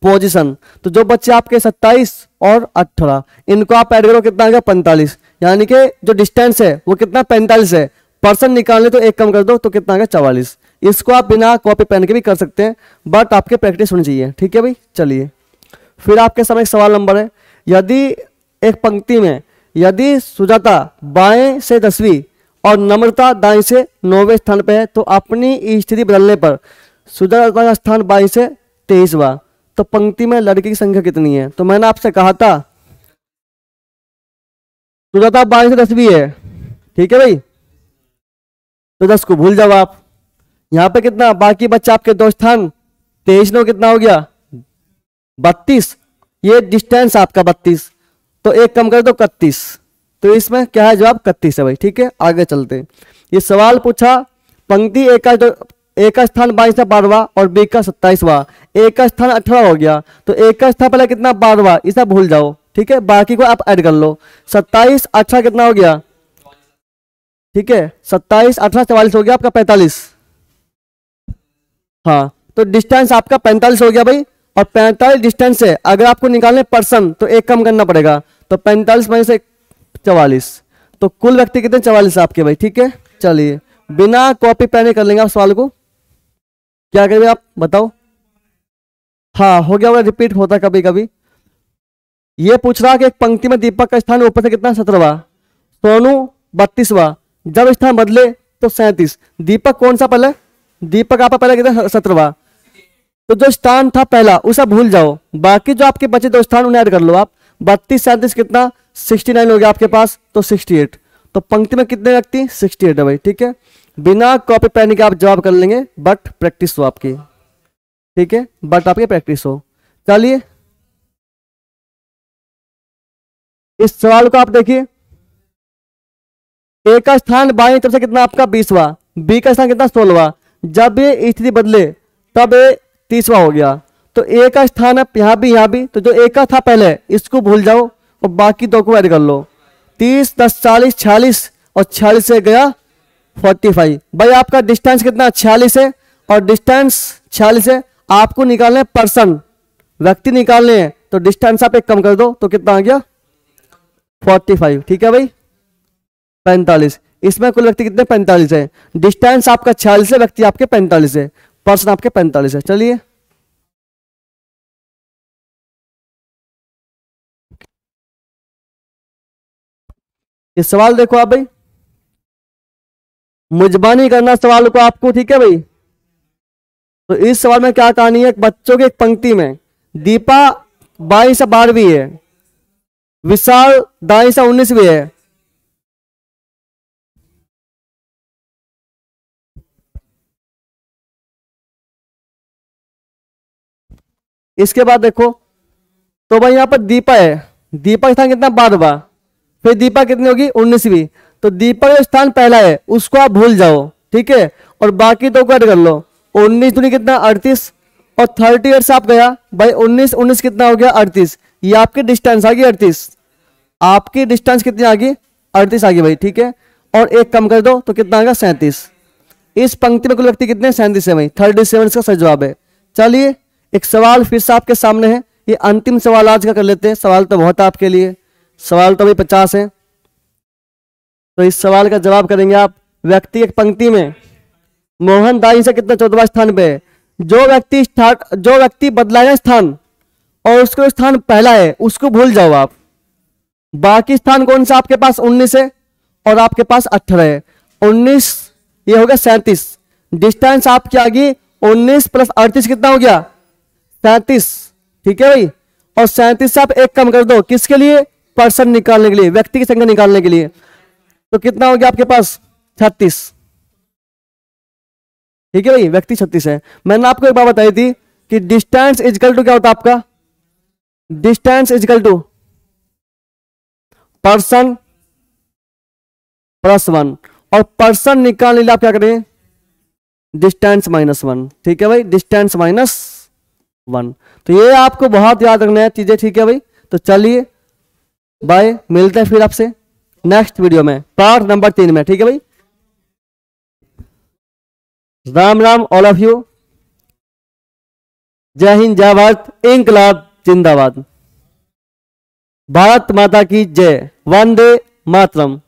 पोजीशन, तो जो बच्चे आपके 27 और 18 इनको आप ऐड करो कितना आ गया 45, यानी कि जो डिस्टेंस है वो कितना 45 है। पर्सन निकालने तो एक कम कर दो तो कितना आ गया 44। इसको आप बिना कॉपी पेन के भी कर सकते हैं, बट आपके प्रैक्टिस होनी चाहिए, ठीक है भाई। चलिए फिर आपके सामने एक सवाल नंबर है, यदि एक पंक्ति में यदि सुजाता बाएं से 10वीं और नम्रता दाएं से 9वें स्थान पे है, तो अपनी स्थिति बदलने पर सुजाता का स्थान बाएं से 23वां, तो पंक्ति में लड़की की संख्या कितनी है। तो मैंने आपसे कहा था सुजाता बाएं से 10वीं है, ठीक है भाई, तो 10 को भूल जाओ आप। यहां पे कितना बाकी बच्चा आपके 2 स्थान, 23 9 कितना हो गया 32, ये डिस्टेंस आपका 32, तो एक कम कर दो 31, तो इसमें क्या है जवाब 31 है भाई, ठीक है। आगे चलते हैं, ये सवाल पूछा पंक्ति ए का स्थान 22 से 12वां और बी का 27वां, ए का स्थान 18 हो गया, तो ए का स्थान पहले कितना 12वां, इसे भूल जाओ, ठीक है, बाकी को आप ऐड कर लो। 27 18 कितना हो गया, ठीक है, 27 18 44 हो गया आपका 45, हाँ, तो डिस्टेंस आपका 45 हो गया भाई। और 45 डिस्टेंस से अगर आपको निकालने पर्सन तो एक कम करना पड़ेगा, तो 45 में से 44, तो कुल व्यक्ति कितने 44 आपके भाई, ठीक है। चलिए बिना कॉपी पेन कर लेंगे आप सवाल को, क्या करेंगे आप बताओ। हाँ हो गया होगा, रिपीट होता कभी कभी। ये पूछ रहा कि एक पंक्ति में दीपक का स्थान ऊपर से कितना 17वां, सोनू 32वां, जब स्थान बदले तो 37। दीपक कौन सा पहले, दीपक आपका पहले कितना 17वां, तो जो स्थान था पहला उसे भूल जाओ, बाकी जो आपके बचे 2 स्थान उन्हें ऐड कर लो आप। 32 37 कितना 69 हो गया आपके पास, तो 68, तो पंक्ति में कितने व्यक्ति 68 है भाई, ठीक है। बिना कॉपी पेन के आप जवाब कर लेंगे, बट प्रैक्टिस हो आपकी, ठीक है, बट आपकी प्रैक्टिस हो। चलिए इस सवाल को आप देखिए, ए का स्थान बाएं तरफ से कितना आपका 20वां, बी का स्थान कितना 16वां, जब ये स्थिति बदले तब ए 30वां हो गया, तो ए का स्थान है यहां भी, तो जो ए का था पहले इसको भूल जाओ और बाकी 2 को ऐड कर लो। 30 10 40 46 और 46 से गया 45 भाई, आपका डिस्टेंस कितना 46 है, और डिस्टेंस 46 है, आपको निकालने पर्सन व्यक्ति निकालने हैं, तो डिस्टेंस आप एक कम कर दो तो कितना आ गया 45, ठीक है भाई 45। इसमें कुल व्यक्ति कितने 45 है, डिस्टेंस आपका 46 है, व्यक्ति आपके 45 है, पर्सन आपके 45 है। चलिए ये सवाल देखो आप भाई, मुजबानी करना सवाल को आपको, ठीक है भाई। तो इस सवाल में क्या कहानी है, बच्चों की एक पंक्ति में दीपा बाई से 12वीं है, विशाल दाई से 19वीं है, इसके बाद देखो, तो भाई यहाँ पर दीपा है, दीपा का स्थान कितना 12वां, फिर दीपा कितनी होगी 19वीं, तो दीपा का स्थान पहला है उसको आप भूल जाओ, ठीक है, और बाकी तो ऐड कर लो। 19 दूनी कितना 38, और 38 से आप गया भाई 19, 19 कितना हो गया 38, ये आपकी डिस्टेंस आ गई 38, आपकी डिस्टेंस कितनी आ गई 38 आ गई भाई, ठीक है, और एक कम कर दो तो कितना आ गया 37। इस पंक्ति में कुल व्यक्ति कितने 37 है भाई, 37 इसका सही जवाब है। चलिए एक सवाल फिर से आपके सामने है, ये अंतिम सवाल आज का कर लेते हैं, सवाल तो बहुत है आपके लिए, सवाल तो भाई 50 है। तो इस सवाल का जवाब करेंगे आप, व्यक्ति एक पंक्ति में मोहन दाई से कितना 14वां स्थान पे है, जो व्यक्ति बदलाएगा स्थान और उसका स्थान पहला है उसको भूल जाओ आप, बाकी स्थान कौन सा आपके पास 19 है और आपके पास 18 है, 19 ये हो गया 37, डिस्टेंस आपकी आ गई 19 प्लस 38 कितना हो गया 37, ठीक है भाई, और 37 से आप एक कम कर दो किसके लिए, पर्सन निकालने के लिए, व्यक्ति की संख्या निकालने के लिए, तो कितना हो गया आपके पास 36, ठीक है भाई, व्यक्ति 36 है। मैंने आपको एक बात बताई थी कि डिस्टेंस इजकल टू क्या होता है आपका, डिस्टेंस इजकल टू पर्सन +1, और पर्सन निकालने के लिए आप क्या करें, डिस्टेंस -1, ठीक है भाई, डिस्टेंस -1। तो ये आपको बहुत याद रखना है चीजें, ठीक है भाई। तो चलिए बाय, मिलते हैं फिर आपसे नेक्स्ट वीडियो में पार्ट नंबर 3 में, ठीक है भाई। Ram Ram all of you, जय हिंद, जय भारत, इंकलाब जिंदाबाद, भारत माता की जय, वंदे मातरम।